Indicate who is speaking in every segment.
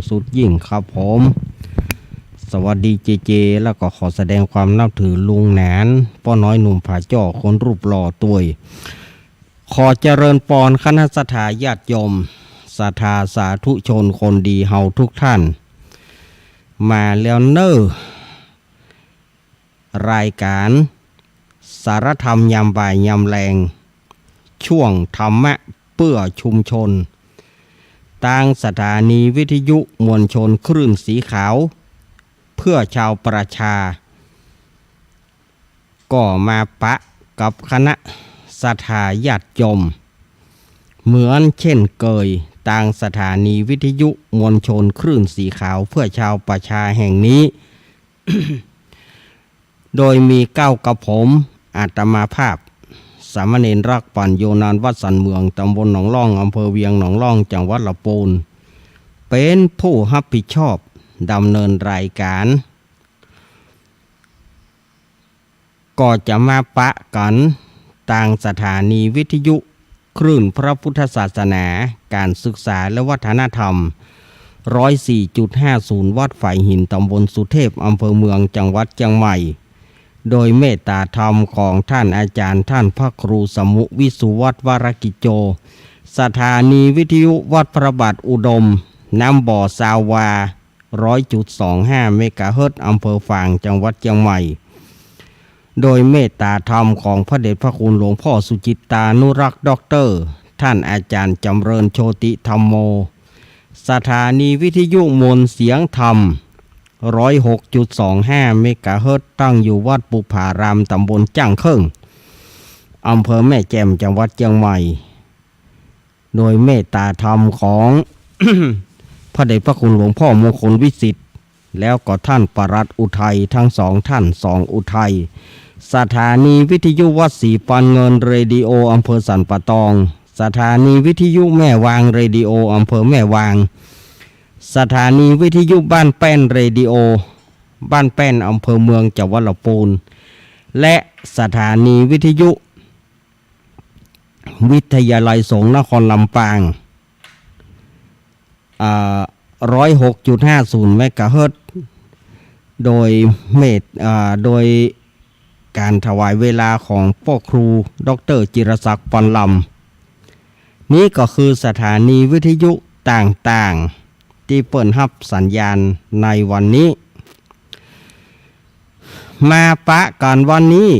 Speaker 1: สุดยิ่งครับผมสวัสดีเจเจแล้วก็ขอแสดงความนับถือลุงแหนนป้อน้อยหนุ่มผาจ่อคนรูปหล่อตัวยขอเจริญปอนคณะสัตยาญาติโยมศรัทธาสาธุชนคนดีเฮาทุกท่านมาแล้วเนอรายการสารธรรมยามบ่ายยามแรงช่วงธรรมะเพื่อชุมชนทางสถานีวิทยุมวลชนคลื่นสีขาวเพื่อชาวประชาก็มาปะกับคณะสัตยาญาติโยมเหมือนเช่นเคยทางสถานีวิทยุมวลชนคลื่นสีขาวเพื่อชาวประชาแห่งนี้ โดยมีก้าวกับผมอาตมาภาพสามเณรรักปั่นโยนานวัดสันเมืองตำบลหนองล่องอำเภอเวียงหนองล่องจังหวัดลำพูนเป็นผู้รับผิดชอบดำเนินรายการก็จะมาปะกันต่างสถานีวิทยุคลื่นพระพุทธศาสนาการศึกษาและวัฒนธรรม 104.50 วัดฝ่ายหินตำบลสุเทพอำเภอเมืองจังหวัดเชียงใหม่โดยเมตตาธรรมของท่านอาจารย์ท่านพระครูสมุวิสุวัฒน์วรกิจโจสถานีวิทยุวัดพระบาทอุดมน้ำบ่อซาวา 100.25 เมกะเฮิรตซ์อำเภอฝางจังหวัดเชียงใหม่โดยเมตตาธรรมของพระเดชพระคุณหลวงพ่อสุจิตตานุรักษ์ด็อกเตอร์ท่านอาจารย์จำเริญโชติธรรมโมสถานีวิทยุมนต์เสียงธรรม 106.25 เมกะเฮิรตซ์ตั้งอยู่วัดปุผารามตำบลจ้างเคิงอำเภอแม่แจ่มจังหวัดเชียงใหม่โดยเมตตาธรรมของ พระเดชพระคุณหลวงพ่อมงคลวิสิทธิ์แล้วก็ท่านปรัตอุทัยทั้งสองท่านสองอุทัยสถานีวิทยุวัดศรีปันเงินเรดิโออำเภอสันป่าตองสถานีวิทยุแม่วางเรดิโออำเภอแม่วางสถานีวิทยุบ้านแป้นเรดิโอบ้านแป้นอำเภอเมืองจังหวัดลำพูนและสถานีวิทยุวิทยาลัยสงฆ์นครลำปาง106.50 เมกะเฮิรตซ์โดยโดยการถวายเวลาของพ่อครูดร.จิรศักดิ์ปอนลำนี้ก็คือสถานีวิทยุต่างๆที่เปิดรับสัญญาณในวันนี้มาปะกันวันนี้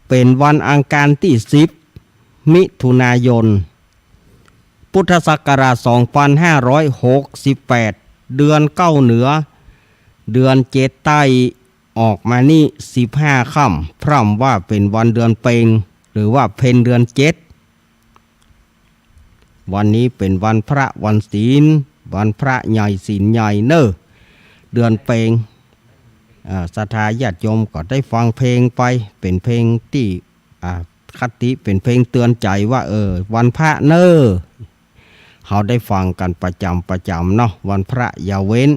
Speaker 1: เป็นวันอังคารที่10 มิถุนายนพุทธศักราช 2568 เดือนเก้าเหนือเดือนเจ็ดใต้ออกมานี่15 ค่ำพร่ำว่าเป็นวันเดือนเพ็ญหรือว่าเพ็ญเดือน7วันนี้เป็นวันพระวันศีลวันพระใหญ่ศีลใหญ่เนอเดือนเพ็ญศรัทธาญาติโยมก็ได้ฟังเพลงไปเป็นเพลงที่คติเป็นเพลงเตือนใจว่าวันพระเนอเขาได้ฟังกันประจำเนาะวันพระอย่าเว้น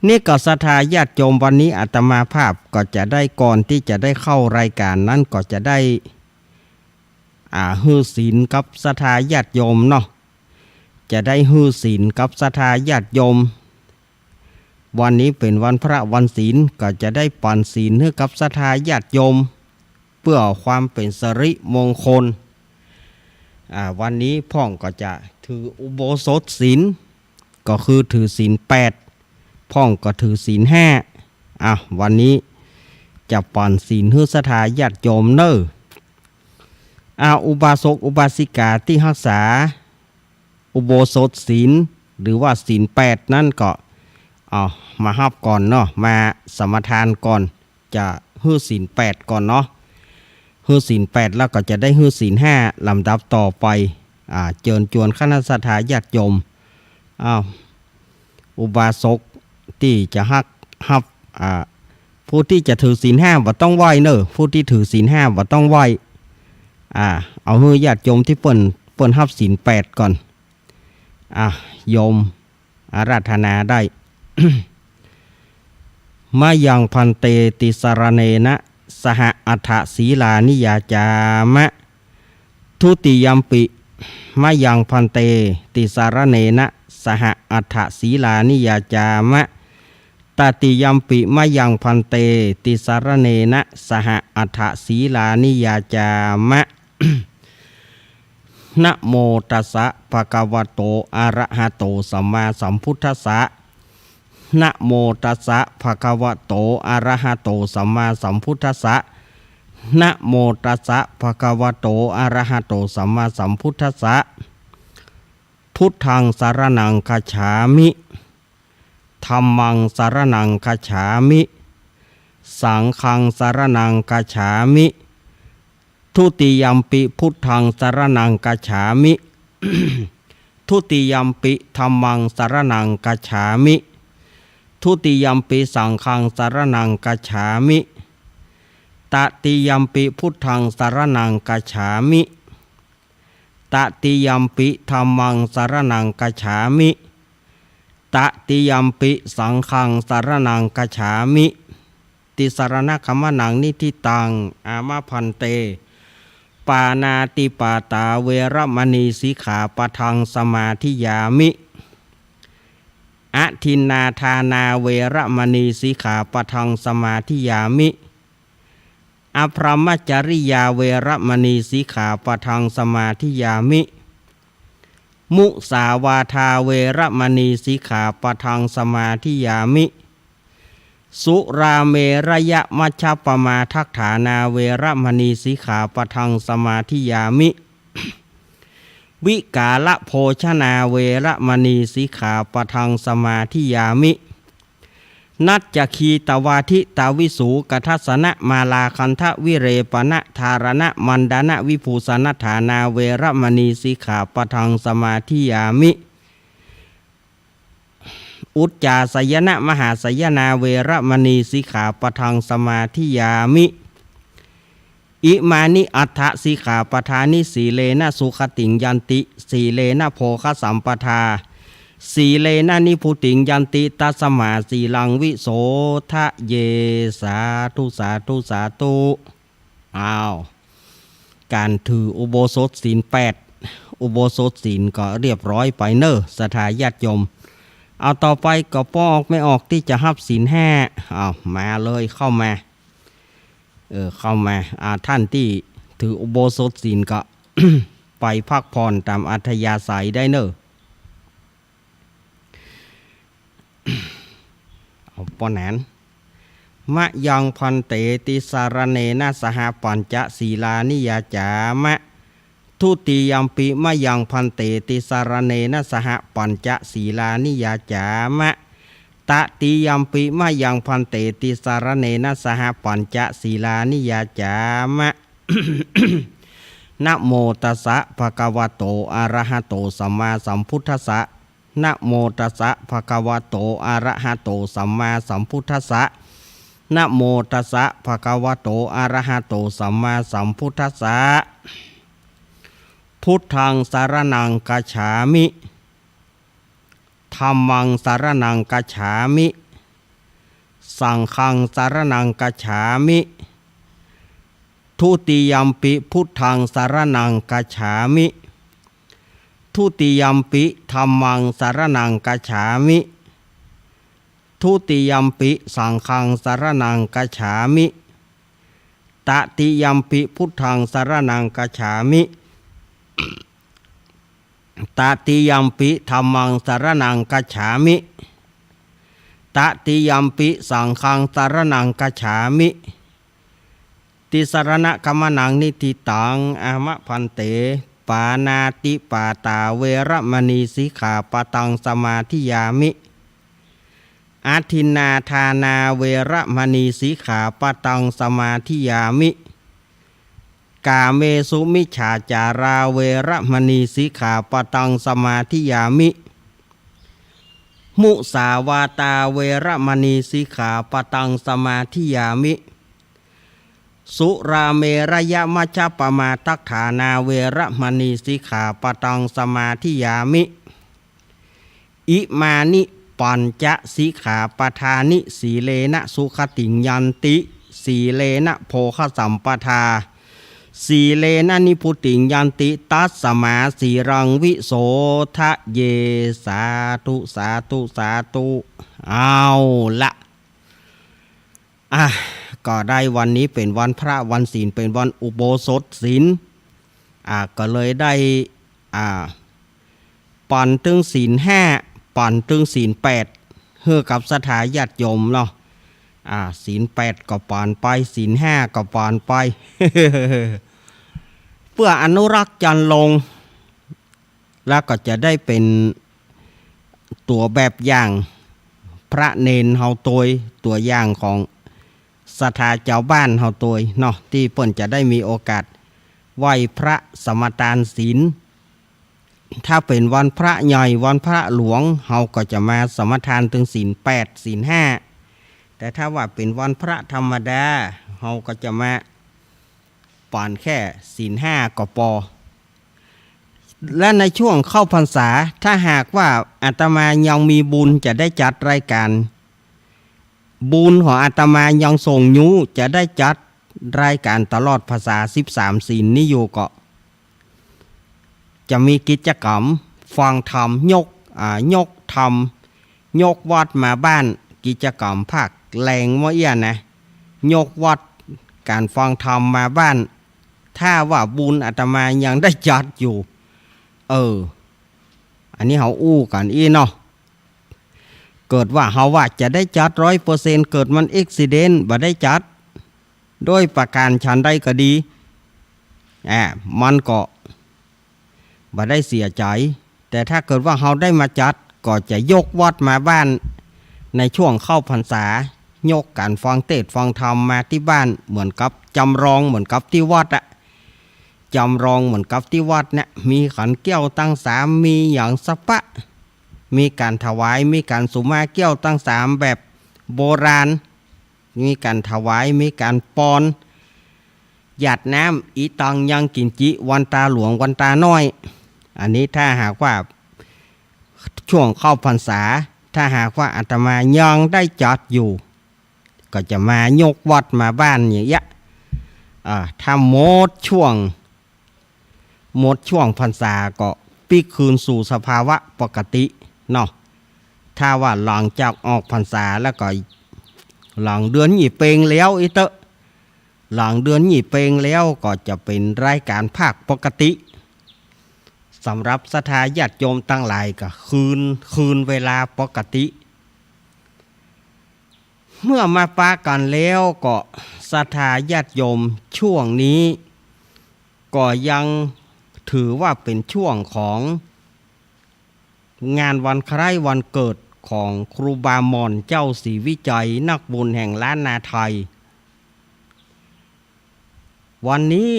Speaker 1: นี่ก็ศรัทธาญาติโยมวันนี้อาตมาภาพก็จะได้ก่อนที่จะได้เข้ารายการนั้นก็จะได้ฮือศีลกับศรัทธาญาติโยมเนาะจะได้ฮือศีลกับศรัทธาญาติโยมวันนี้เป็นวันพระวันศีลก็จะได้ปั่นศีลให้กับศรัทธาญาติโยมเพื่อความเป็นสิริมงคลวันนี้พ่องก็จะถืออุโบสถศีลก็คือถือศีล8พ่องก็ถือศีล5วันนี้จะปั่นศีลให้ศรัทธาญาติโยมเนออุบาสกอุบาสิกาที่รักษาอุโบสถศีลหรือว่าศีล8นั่นก็มาฮับก่อนเนาะมาสมทานก่อนจะฮื้อศีล8ก่อนเนาะฮื้อศีล8แล้วก็จะได้ฮื้อศีล5ลำดับต่อไปเชิญชวนคณะสัตยาญาติโยมอุบาสกที่จะฮับผู้ที่จะถือศีล5บ่ต้องไหว้เนอะผู้ที่ถือศีล5บ่ต้องไหว้เอาฮื้อญาติโยมที่เปิ้นฮับศีล8ก่อนโยมอาราธนาได้ มายังพันเตติสรเนนะสหอัฏฐศีลานิยาจามะทุติยัมปิมายังพันเตติสรเนนะส สหอัฏฐศีลานิยาจามะตติยัมปิมะยังพันเตติสารเนนะสหอัฏฐศีลานิยาจามะ นะโมตัสสะภะคะวะโตอะระหะโตสัมมาสัมพุทธัสสะนะโมตัสสะภะคะวะโตอะระหะโตสัมมาสัมพุทธัสสะนะโมตัสสะภะคะวะโตอะระหะโตสัมมาสัมพุทธัสสะพุทธังสารนังคัจฉามิธัมมังสารนังคัจฉามิสังฆังสารนังคัจฉามิทุติยัมปิพุทธังสารนังคัจฉามิ ทุติยัมปิธัมมังสารนังคัจฉามิทุติยัมปิสังฆังสารนังคัจฉามิตติยัมปิพุทธังสารนังคัจฉามิตติยัมปิธัมมังสารนังคัจฉามิตติยัมปิสังฆังสารนังคัจฉามิติสรณคัมมนังนิทิตังอามะพันเตปานาติปาตาเวรมณีสิกขาปะทังสมาธิยามิอทินนาทานาเวรมณีสิกขาปะทังสมาธิยามิอภรมจริยาเวรมณีสิกขาปะทังสมาธิยามิมุสาวาทาเวรมณีสิกขาปะทังสมาธิยามิสุราเมระยะมัชฌปมาทัฏฐานาเวรมณีสิกขาปะทังสมาธิยามิ วิกาลโภชนาเวรมณีสิกขาปะทังสมาธิยามินัจจคีตวาทิตาวิสูกัทัสสนะมาลาคันทะวิเรปนะธารณะมันดานะวิภูสนฐานาเวรมณีสิกขาปะทังสมาธิยามิอุจจาสยนะมหาสยนาเวรมณีสิกขาปะทังสมาธิยามิอิมานิอัฏฐสิกขาปทานิสีเลนะสุขติงยันติสีเลนะโภคสัมปทาสีเลนะนิพุติงยันติตัสมาสีลังวิโสทะเยสาธุสาธุสาธุอ้าวการถืออุโบสถศีล8อุโบสถศีลก็เรียบร้อยไปเนอะศรัทธาญาติโยมเอาต่อไปก็ป้อออกไม่ออกที่จะรับศีล5เอามาเลยเข้ามาเข้ามาท่านที่ถืออุโบสถศีลก็ ไปพักผ่อนตามอัธยาศัยได้เนอะ เอาปอแหนนมะยังพันเตติสารเนนะสหปัญจศีลานิยาจามะทุติยัมปิมะยังพันเตติสารเนนะสหปัญจศีลานิยาจามะตติยัมปิมะยังพันเตติสารเนนะสหปัญจศีลานิยาจามะ นะโมตัสสะภะคะวะโตอะระหะโตสัมมาสัมพุทธัสสะนะโมตัสสะภะคะวะโตอะระหะโตสัมมาสัมพุทธัสสะนะโมตัสสะภะคะวะโตอะระหะโตสัมมาสัมพุทธัสสะพุทธังสารนังคัจฉามิธัมมังสารนังคัจฉามิสังฆังสารนังคัจฉามิทุติยัมปิพุทธังสารนังคัจฉามิทุติยัมปิธัมมังสารนังคัจฉามิทุติยัมปิสังฆังสารนังคัจฉามิตติยัมปิพุทธังสารนังคัจฉามิตติยัมปิธัมมังสารนังคัจฉามิตติยัมปิสังฆังสารนังคัจฉามิติสรณคัมมนังนิทิตังอามะพันเตปานาติปาตาเวรมณีสิกขาปะทังสมาธิยามิอาทินนาทานาเวรมณีสิกขาปะทังสมาธิยามิกาเมสุมิจฉาจาราเวรมณีสิกขาปะทังสมาธิยามิมุสาวาตาเวรมณีสิกขาปะทังสมาธิยามิสุราเมระยะมัชฌปมาทัฏฐานาเวรมณีสิกขาปะทังสมาธิยามิอิมานิปัญจสิกขาปทานิสีเลนะสุขติงยันติสีเลนะโภคสัมปทา สีเลนะนิพุติงยันติตัสสมาสีรังวิโสทะเยสาธุสาธุสาธุเอาละก็ได้วันนี้เป็นวันพระวันศีลเป็นวันอุโบสถศีลก็เลยได้ปั่นตึงศีล5ปั่นตึงศีล8เฮือกับสถาญาติโยมเนาะศีล8ก็ปั่นไปศีล5ก็ปั่นไป เพื่ออนุรักษ์จันลงแล้วก็จะได้เป็นตัวแบบอย่างพระเนนเฮาตัวอย่างของศรัทธาเจ้าบ้านเฮาเนาะที่เปิ้นจะได้มีโอกาสไหว้พระสมทานศีลถ้าเป็นวันพระใหญ่วันพระหลวงเฮาก็จะมาสมทานถึงศีล8ศีล5แต่ถ้าว่าเป็นวันพระธรรมดาเฮาก็จะมาป่านแค่ศีล5ก็พอและในช่วงเข้าพรรษาถ้าหากว่าอาตมายังมีบุญจะได้จัดรายการบุญของอาตมายังส่งยูจะได้จัดรายการตลอดภาษา13ศีลนี้อยู่ก็จะมีกิจกรรมฟังธรรมยกธรรมยกวัดมาบ้านกิจกรรมภาคแรงว่าเอี้ยนะยกวัดการฟังธรรมมาบ้านถ้าว่าบุญอาตมายังได้จัดอยู่อันนี้เขาอู้กันเนาะเกิดว่าเขาว่าจะได้จัด100%เกิดมันอุบิเหตุบ่ได้จัดโดยประการฉันได้ก็ดีมันก็บ่ได้เสียใจแต่ถ้าเกิดว่าเขาได้มาจัดก็จะยกวัดมาบ้านในช่วงเข้าพรรษายกการฟังเทศน์ฟังธรรมมาที่บ้านเหมือนกับจำลองเหมือนกับที่วัดจำลองเหมือนกับที่วัดเนี่ยมีขันเกี้ยวตั้ง3มีอย่างสัปปะมีการถวายมีการสุมาเกี้ยวตั้ง3แบบโบราณมีการถวายมีการปอนหยาดน้ำอีตังยังกินจิวันตาหลวงวันตาน้อยอันนี้ถ้าหากว่าช่วงเข้าพรรษาถ้าหากว่าอาตมายังได้จัดอยู่ก็จะมายกวัดมาบ้านอย่างเงี้ยถ้าหมดช่วงพรรษาก็ปีคืนสู่สภาวะปกติเนาะถ้าว่าหลังจากออกพรรษาแล้วก็หลังเดือนหยี่เปงแล้วหลังเดือนหยี่เปงแล้วก็จะเป็นรายการภาคปกติสำหรับศรัทธาญาติโยมตั้งหลายก็คืนเวลาปกติเมื่อมาปากันแล้วก็ศรัทธาญาติโยมช่วงนี้ก็ยังถือว่าเป็นช่วงของงานวันคล้ายวันเกิดของครูบาหม่อนเจ้าศรีวิจัยนักบุญแห่งล้านนาไทยวันนี้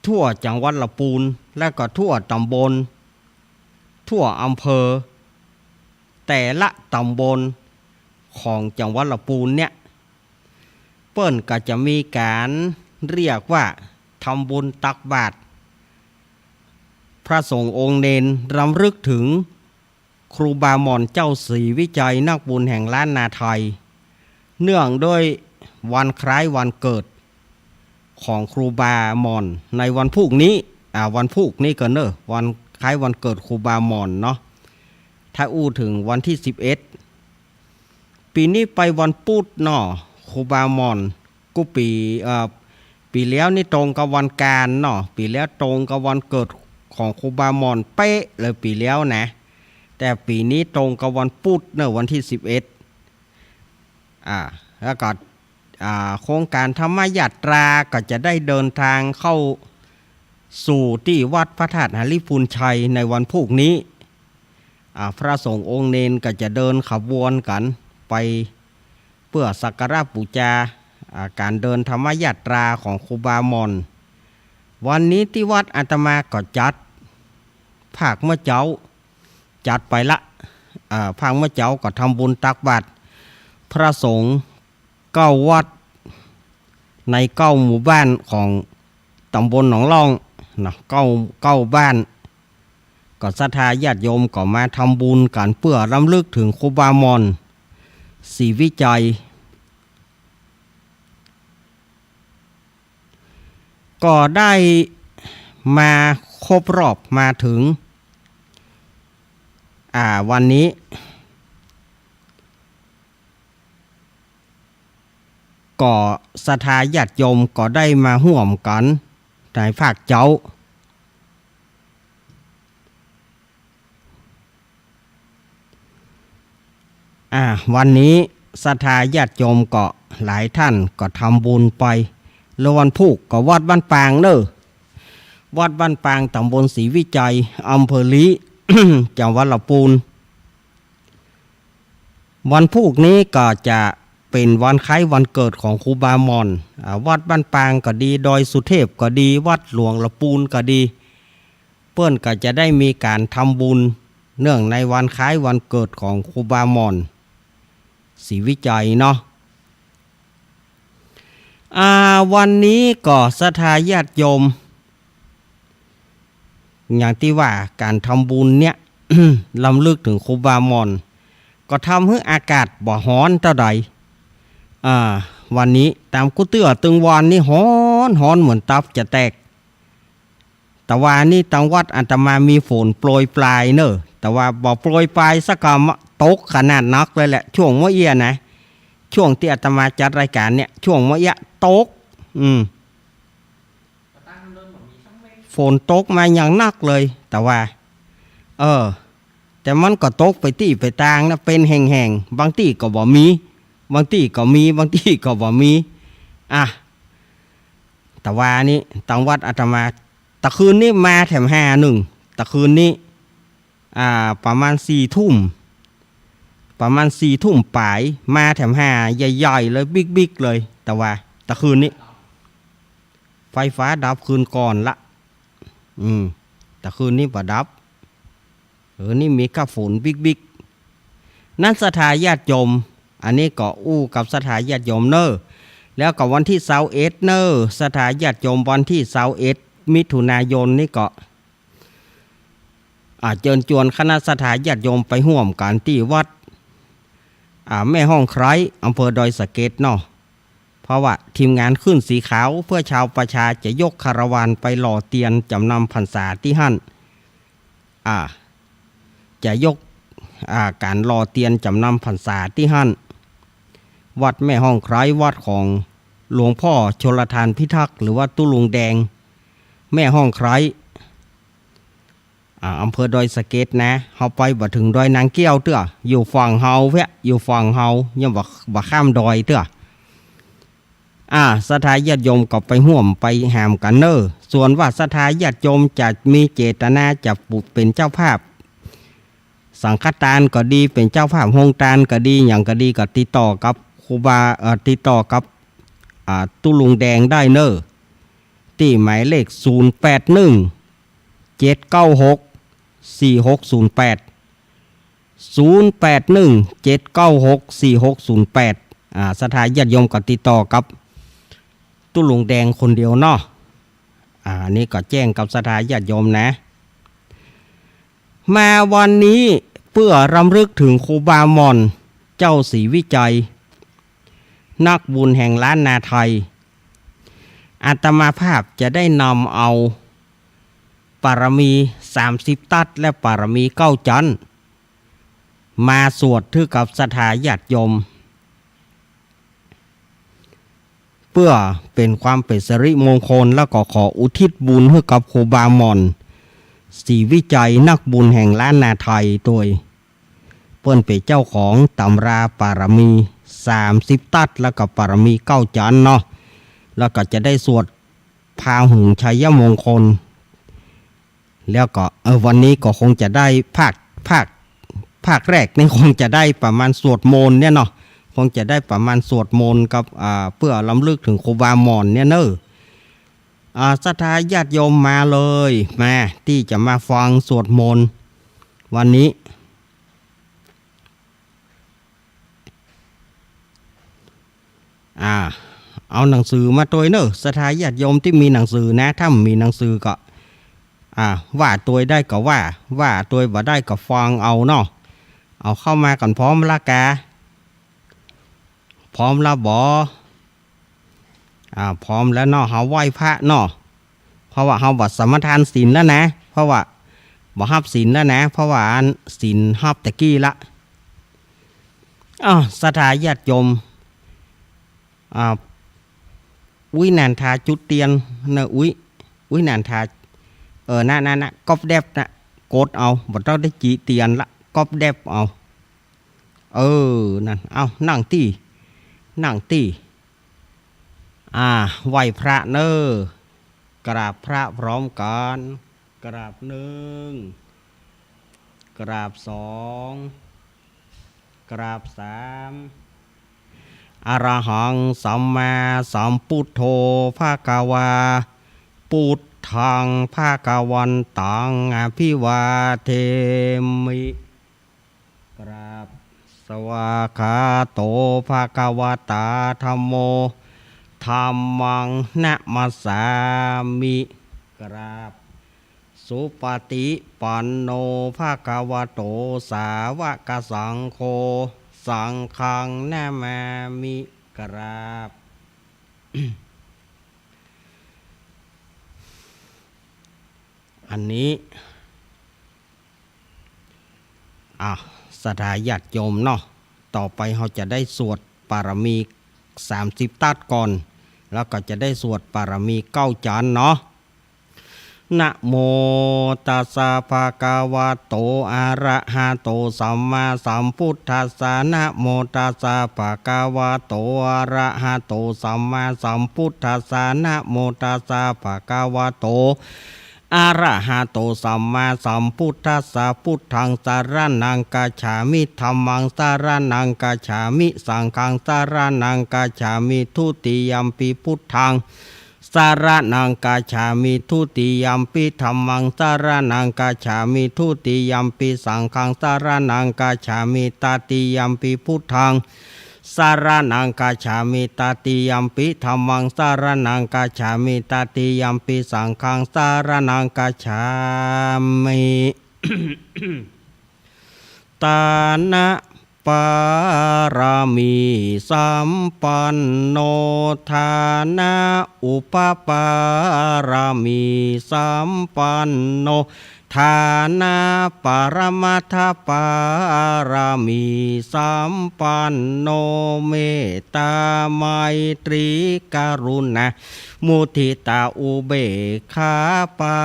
Speaker 1: ทั่วจังหวัดลำพูนและก็ทั่วตำบลทั่วอำเภอแต่ละตำบลของจังหวัดลำพูนเนี่ยเปิ้นก็จะมีการเรียกว่าทำบุญตักบาตรพระสงฆ์องค์เนนรำลึกถึงครูบาหม่อนเจ้าศรีวิจัยนักบุญแห่งล้านนาไทยเนื่องด้วยวันคล้ายวันเกิดของครูบาหม่อนในวันพรุ่งนี้วันพรุ่งนี้ก็วันคล้ายวันเกิดครูบาหม่อนเนาะถ้าอู้ถึงวันที่11ปีนี้ไปวันพุธเนาะครูบาหม่อนกูปีแล้วนี่ตรงกับวันการเนาะปีแล้วตรงกับวันเกิดของครูบาหม่อนเป๊ะเลยปีแล้วนะแต่ปีนี้ตรงกับวันพุธเนาะวันที่11แล้วก็โครงการธรรมยาตราก็จะได้เดินทางเข้าสู่ที่วัดพระธาตุหฤพูนชัยในวันพรุ่งนี้พระสงฆ์องค์เนนก็จะเดินขบวนกันไปเพื่อสักการะบูชาการเดินธรรมยาตราของครูบาหม่อนวันนี้ที่วัดอาตมาก็จัดภาคเมื่อเจ้าจัดไปละภาคเมื่อเจ้าก็ทำบุญตักบาตรพระสงฆ์9 วัดใน9 หมู่บ้านของตำบลหนองล่องนะ9บ้านก็ศรัทธาญาติโยมก็มาทำบุญกันเพื่อรำลึกถึงครูบาหม่อนศรีวิจัย ก็ได้มาครบรอบมาถึงวันนี้ก็ศรัทธาญาติโยมก็ได้มาร่วมกันในภาคเจ้าวันนี้ศรัทธาญาติโยมก็หลายท่านก็ทำบุญไปแล้ววันพุธก็วัดบ้านปางเนอะวัดบ้านปางตำบลศรีวิจัยอำเภอลี จังหวัดลำพูนวันพุธนี้ก็จะเป็นวันคล้ายวันเกิดของครูบามอนวัดบ้านปางก็ดีดอยสุเทพก็ดีวัดหลวงลำพูนก็ดีเพื่อนก็จะได้มีการทำบุญเนื่องในวันคล้ายวันเกิดของครูบามอนศรีวิจัยเนาะวันนี้ก็ศรัทธาญาติโยมอย่างที่ว่าการทำบุญเนี่ย ลำลึกถึงครูบามอนก็ทำให้อากาศบ่ร้อนเท่าใดวันนี้ตามกุเตื้อตึงวานนี่ร้อนเหมือนตับจะแตกแต่ว่านี่ตังวัดอาตมามีฝนโปรยปลายเนอะแต่ว่าบ่โปรยปลายสักกำตกขนาดนักเลยแหละช่วงเมื่อเอียนะช่วงที่อาตมาจัดรายการเนี่ยช่วงเมื่อเอียตกฝนตกมาอย่างนักเลยแต่ว่าแต่มันก็ตกไปที่ไปตางนะเป็นแห่งๆบางที่ก็บ่มีบางที่ก็มีบางที่ก็บ่มีแต่ว่านี่ตังวัดอาตมาตะคืนนี้มาแถม5 ตะคืนนี้ประมาณ4 ทุ่มประมาณ4 ทุ่มปลายมาแถม5ใหญ่ๆเลยบิ๊กๆเลยแต่ว่าตะคืนนี้ไฟฟ้าดับคืนก่อนละตะคืนนี้บ่ดับนี่มีข้าฝนบิ๊กๆนั่นศรัทธาญาติโยมอันนี้ก็กับศรัทธาญาติโยมเนอะแล้วก็วันที่21เนอะศรัทธาญาติโยมวันที่21มิถุนายนนี่ก็เชิญชวนคณะศรัทธาญาติโยมไปร่วมกันที่วัดแม่ห้องไคร้อำเภอดอยสะเก็ดเนาะเพราะว่าทีมงานขึ้นสีขาวเพื่อชาวประชาจะยกคาราวานไปหล่อเตียนจำนำพรรษาที่หั่นจะยกการหล่อเตียนจำนำพรรษาที่หั่นวัดแม่ห้องไคร้วัดของหลวงพ่อชลทานพิทักษ์หรือว่าตุลุงแดงแม่ห้องไคร้อำเภอดอยสะเก็ดนะเฮาไปบ่ถึงดอยนางเกี้ยวเตื้ออยู่ฝั่งเฮาเพื่ออยู่ฝั่งเฮายังบ่ข้ามดอยเตื้อศรัทธาญาติโยมก็ไปร่วมไปหามกันเนอส่วนว่าศรัทธาญาติโยมจะมีเจตนาจะเป็นเจ้าภาพสังฆทานก็ดีเป็นเจ้าภาพโฮงทานก็ดีอย่างก็ดีก็ติดต่อกับครูบาติดต่อกับตุลุงแดงได้เนอที่หมายเลข0817964608 0817964608ศรัทธาญาติโยมก็ติดต่อกับตุลุงแดงคนเดียวเนาะนี่ก็แจ้งกับศรัทธาญาติโยมนะมาวันนี้เพื่อรำลึกถึงครูบามอนเจ้าศรีวิจัยนักบุญแห่งล้านนาไทยอาตมาภาพจะได้นำเอาปารมี30 ตัดและปารมี9 จันทร์มาสวดถือกับศรัทธาญาติโยมเพื่อเป็นความเป็นสิริมงคลแล้วก็ขออุทิศบุญให้กับครูบามอนศรีวิจัยนักบุญแห่งล้านนาไทยตัวเปิ้นเป็นเจ้าของตำราปารมี30 ตัดแล้วก็ปารมี9 จันทร์เนาะแล้วก็จะได้สวดพาหุงชัยมงคลแล้วก็วันนี้ก็คงจะได้ภาคแรกนี่คงจะได้ประมาณสวดมนต์เนี่ยเนาะคงจะได้ประมาณสวดมนต์กับเพื่อรำลึกถึงครูบามอนเนี่ยเนอะศรัทธาญาติโยมมาเลยมาที่จะมาฟังสวดมนต์วันนี้เอาหนังสือมาตัวเนอะศรัทธาญาติโยมที่มีหนังสือนะถ้ามีหนังสือก็ว่าตัวได้ก็ว่าตัวบ่ได้ก็ฟังเอาเนาะเอาเข้ามากันพร้อมละกาพร้อมละบ่พร้อมแล้วเนาะเฮาไหว้พระเนาะ เพราะว่าเฮาบ่สมาทานศีลแล้วนะเพราะว่าบ่รับศีลแล้วนะเพราะว่าศีลรับตะกี้ละศรัทธาญาติโยมอุ้ยนันทาจุดเตียนนะอุ้ยนันทานั่นก๊อบแดบนะกดเอาบ่ต้องได้จีเตียนละก๊อบแดบเอานั่นเอานั่งตี้ไหวพระเนอกราบพระพร้อมกันกราบหนึ่งกราบสองกราบสามอะระหังสัมมาสัมพุทโธภะคะวาพุทธังภะคะวันตังอภิวาเทมิกราบสวากขาโตภะคะวตาธัมโมธัมมังนะมัสสามิกราบสุปฏิปันโนภะคะวะโตสาวกสังโฆสังฆังนะมามิกราบ อันนี้ศรัทธาญาติโยมเนาะต่อไปเราจะได้สวดปารมี30ตัดก่อนแล้วก็จะได้สวดปารมี9จานเนาะนะโมตัสสะภะคะวะโตอะระหะโตสัมมาสัมพุทธัสสะนะโมตัสสะภะคะวะโตอะระหะโตสัมมาสัมพุทธัสสะนะโมตัสสะภะคะวะโตอะระหะโตสัมมาสัมพุทธัสสะพุทธังสารนังกัจฉามิธัมมังสารนังกัจฉามิสังฆังสารนังกัจฉามิทุติยัมปิพุทธังสารนังกัจฉามิทุติยัมปิธัมมังสารนังกัจฉามิทุติยัมปิสังฆังสารนังกัจฉามิตติยัมปิพุทธังสารนังกัจฉามิตติยัมปิธัมมังสารนังกัจฉามิตติยัมปิสังฆังสารนังกัจฉามิ ตานะปารามีสัมปันโนทานะอุปปารามีสัมปันโนทานะปรมัตถปารามีสัมปันโนเมตตาไมตรีกรุณามุทิตาอุเบกขาปา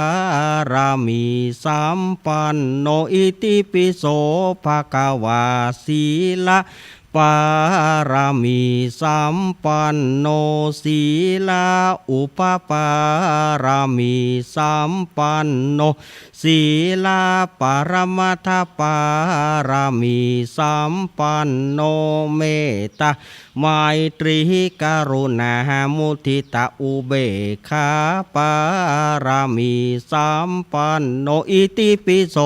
Speaker 1: รามีสัมปันโนอิติปิโสภะคะวาสีละปารามีสัมปันโนศีลาอุปปารามีสัมปันโนศีลาปรมัตถปารามีสัมปันโนเมตตาไมตรีกรุณามุทิตาอุเบกขาปารามีสัมปันโนอิติปิโส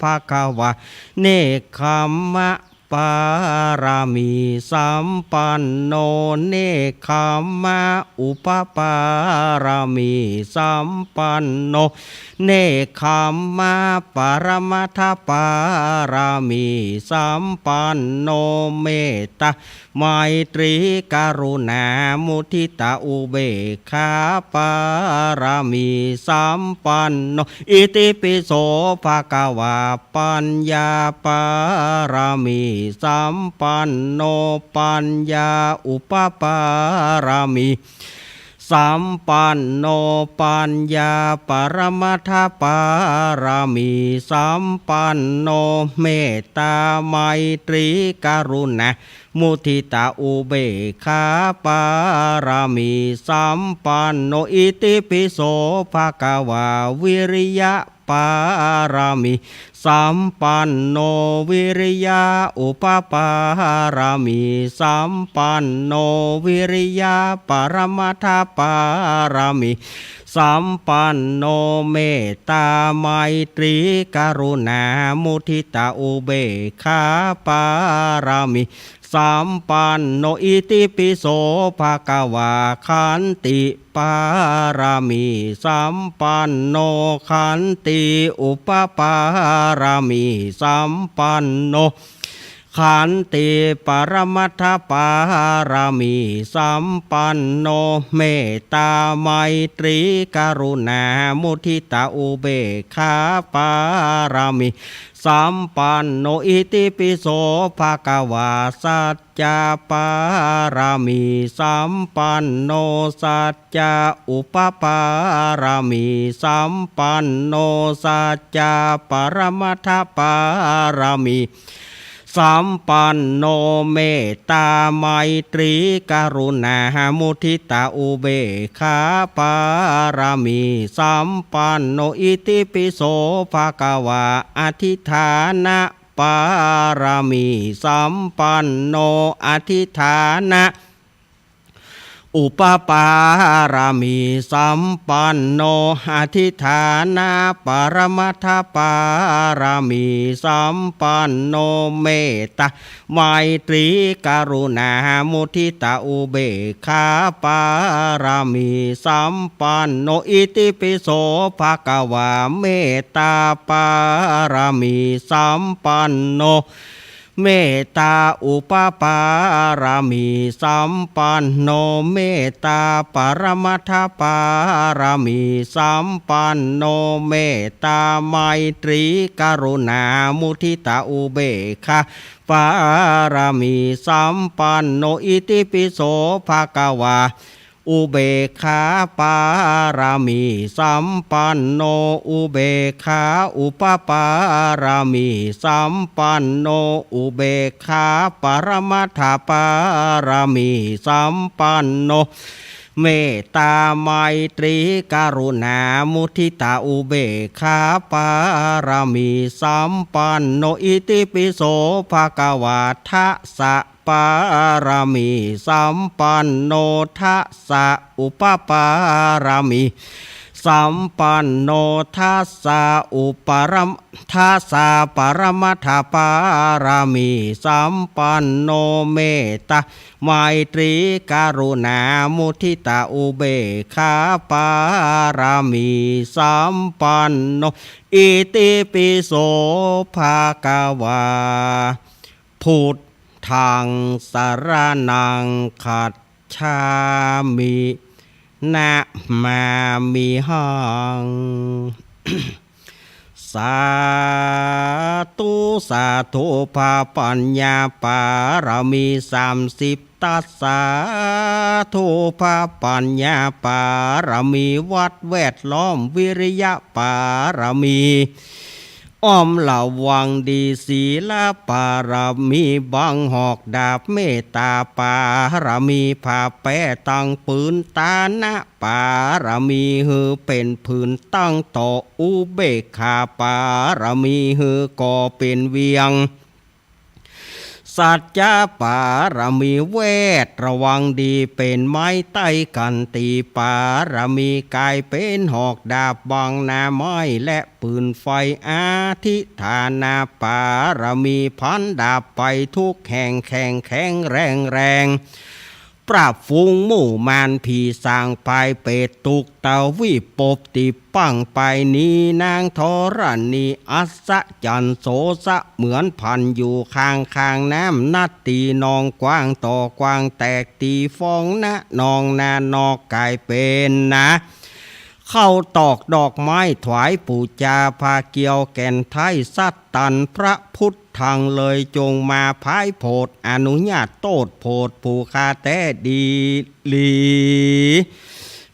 Speaker 1: ภะคะวะเนกขัมมะปารามีสัมปันโนเนกขัมมะอุปปารามีสัมปันโนเนกขัมมะปรมัตถปารามีสัมปันโนเมตตาไมตรีกรุณามุทิตาอุเบกขาปารามีสัมปันโนอิติปิโสภะคะวะปัญญาปารามีสัมปันโนปัญญาอุปปารามีสัมปันโนปัญญาปรมัตถปารามีสัมปันโนเมตตาไมตรีกรุณามุทิตาอุเบกขาปารามีสัมปันโนอิติปิโสภะคะวะวิริยะปารามีสัมปันโนวิริยะอุปปารามีสัมปันโนวิริยะปรมัตถปารามีสัมปันโนเมตตาไมตรีกรุณามุทิตาอุเบกขาปารามีสัมปันโนอิติปิโสภะคะวะขันติปารามีสัมปันโนขันติอุปปารามีสัมปันโน ขันติปรมัตถปารามีสัมปันโนเมตตาไมตรีกรุณามุทิตาอุเบกขาปารามีสัมปันโนอิติปิโสภะคะวาสัจจะปารามีสัมปันโนสัจจะอุปปารามีสัมปันโนสัจจะปรมัตถปารามีสัมปันโนเมตตาไมตรีกรุณามุทิตาอุเบกขาปารามีสัมปันโนอิติปิโสภะคะวาอธิฐานะปารามีสัมปันโนอธิฐานะอุปปารามีสัมปันโนอธิฐานะปรมัตถปารามีสัมปันโนเมตตาไมตรีกรุณามุทิตาอุเบกขาปารามีสัมปันโนอิติปิโสภะคะวาเมตตาปารามีสัมปันโนเมตตาอุปปารามีสัมปันโนเมตตาปรมัตถปารามีสัมปันโนเมตตาไมตรีกรุณามุทิตาอุเบกขาปารามีสัมปันโนอิติปิโสภะคะวาอุเบกขาปารามีสัมปันโนอุเบกขาอุปปารามีสัมปันโนอุเบกขาปรมัตถปารามีสัมปันโนเมตตาไมตรีกรุณามุทิตาอุเบกขาปารามีสัมปันโนอิติปิโสภะคะวาทัสสะปารามีสัมปันโนทัสสะอุปปารามีสัมปันโนทัสสะอุปรมทัสสะปรมัตถปารามีสัมปันโนเมตตาไมตรีกรุณามุทิตาอุเบกขาปารามีสัมปันโนอิติปิโสภะคะวาพุทธังสรณังคัจฉามินะมามิหัง สาธุสาธุภาปัญญาปารมี30ตัสสาธุภาปัญญาปารมีวัดแวดล้อมวิริยะปารมีอ้อมเหล่าวังดีศีลปารมีบังหอกดาบเมตตาปารมีผ่าแป้ตั้งปืนตานะปารมีหือเป็นพื้นตั้งต่ออุเบกขาปารมีหือก่อเป็นเวียงสัจจะปารมีเวทระวังดีเป็นไม้ใต้กันตีปารมีกายเป็นหอกดาบบางนาไม้และปืนไฟอาทิฐานาปารมีพันดาบไปทุกแห่งแข็งแรงปราบฟูงหมู่มารผีสางไปเป็ดตุกเตาวิปบติปังไปนี้นางธรณีอัศจันโสสะเหมือนพันอยู่ข้างน้ำนัดตีนองกว้างต่อกว้างแตกตีฟองนะนองนานอกกายเป็นนะเข้าตอกดอกไม้ถวายปูจาพาเกี่ยวแก่นไทยสัตตันพระพุทธทางเลยจงมาพายโพดอนุญาตโตดโพดผู้คาแต่ดีลี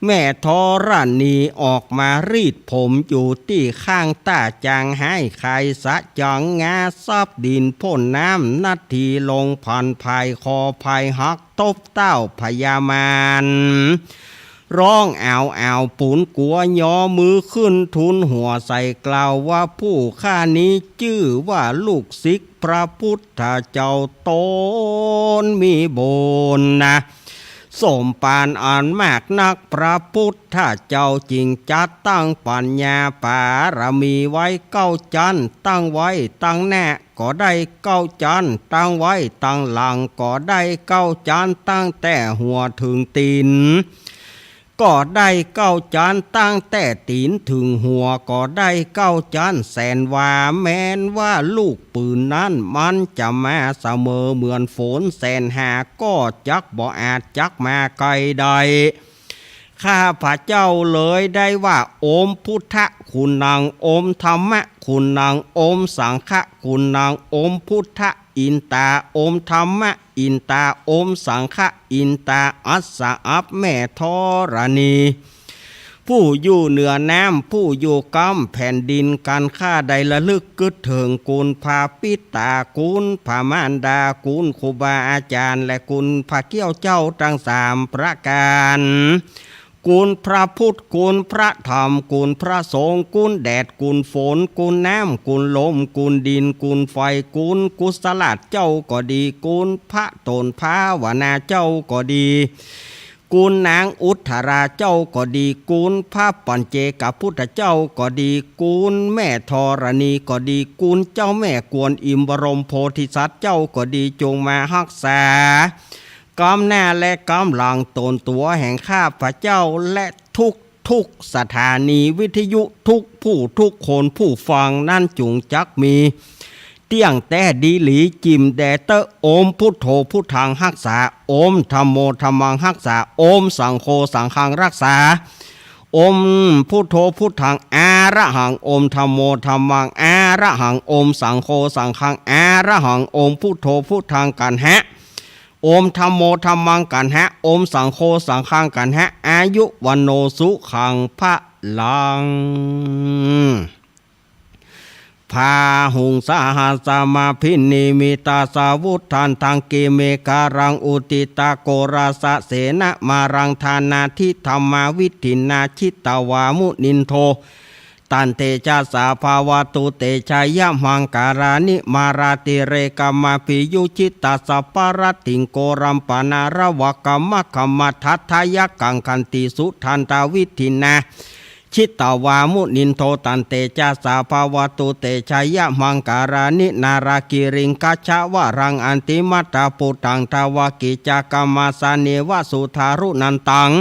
Speaker 1: แม่ธรณีออกมารีดผมอยู่ที่ข้างตาจางให้ใครสะจังงาซับดินพ่นน้ำนาทีลงพันภายคอภายหักตบเต้าพยามานร้องอ่าวปูนกัวยอมือขึ้นทุนหัวใส่กล่าวว่าผู้ข้านี้ชื่อว่าลูกศิษย์พระพุทธเจ้าตนมีบนนะสมปานอ่านมากนักพระพุทธเจ้าจริงจัดตั้งปัญญาปารมีไว้9 จันตั้งไว้ตั้งแน่ก็ได้9 จันตั้งไว้ตั้งหลังก็ได้9 จันตั้งแต่หัวถึงตีน ก็ได้เก้าจานตั้งแต่ตีนถึงหัวก็ได้เก้าจานแสนว่าแม้นว่าลูกปืนนั้นมันจะมาเสมอเหมือนฝนแสนหาก็จักบ่อาจจักมาไกลใดข้าพระเจ้าเลยได้ว่าโอมพุทธคุณนางโอมธรรมะคุณนางโอมสังฆคุณนางโอมพุทธอินตาโอมธรรมะอินตาโอมสังฆอินตาอัสสะอัปแม่ธรณีผู้อยู่เหนือน้ำผู้อยู่กำแผ่นดินการข้าใดระลึกกึดเถิงกุลพาปิตากุลพามารดากุลครูบาอาจารย์และกุลพระเกี้ยวเจ้าทั้งสามประการกุลพระพุทธกุลพระธรรมกุลพระสงฆ์กุลแดดกุลฝนกุลน้ำกุลลมกุลดินกุลไฟกุลกุศลเจ้าก็ดีกุลพระตนภาวนาเจ้าก็ดีกุลนางอุทธราเจ้าก็ดีกุลพระปัญเจกพุทธเจ้าก็ดีกุลแม่ธรณีก็ดีกุลเจ้าแม่กวนอิมบรมโพธิสัตว์เจ้าก็ดีจงมารักษากำหน้าและกำหลังตนตัวแห่งข้าพระเจ้าและทุกสถานีวิทยุทุกผู้ทุกคนผู้ฟังนั่นจุงจักมีเตี้ยงแต่ดีหลีจิมแดเตอโอมพุทโธพุทธังรักษาโอมธัมโมธัมมังรักษาโอมสังโฆสังฆังรักษาโอมพุทโธพุทธังอาระหังโอมธัมโมธัมมังอาระหังโอมสังโฆสังฆังอาระหังโอมพุทโธพุทธังกันหะโอมธัมโมธัมมังกันหะโอมสังโฆสังฆังกันหะอายุวันโนสุขังพระลังพาหุงสาหาสมาพินิมิตาสาวุธานทังเกเมการังอุติตาโกราสะเสนะมารังธานาทิธรรมาวิถินาชิตาวามุนินโทตันเตจาสาภาวะตุเตชายะมังการานิมาราติเรกามาปิยุชิตาสัปปารติงโกรัมปนารวกรรมขมัทัทายกังคันติสุทันตาวิถินาชิตาวามุนินโทตันเตจาสาภาวะตุเตชายะมังการานินารากิริงกัจฉวรังอันติมัตตาปุตังทาวกิจากรรมาสาเนวสุธารุนันตัง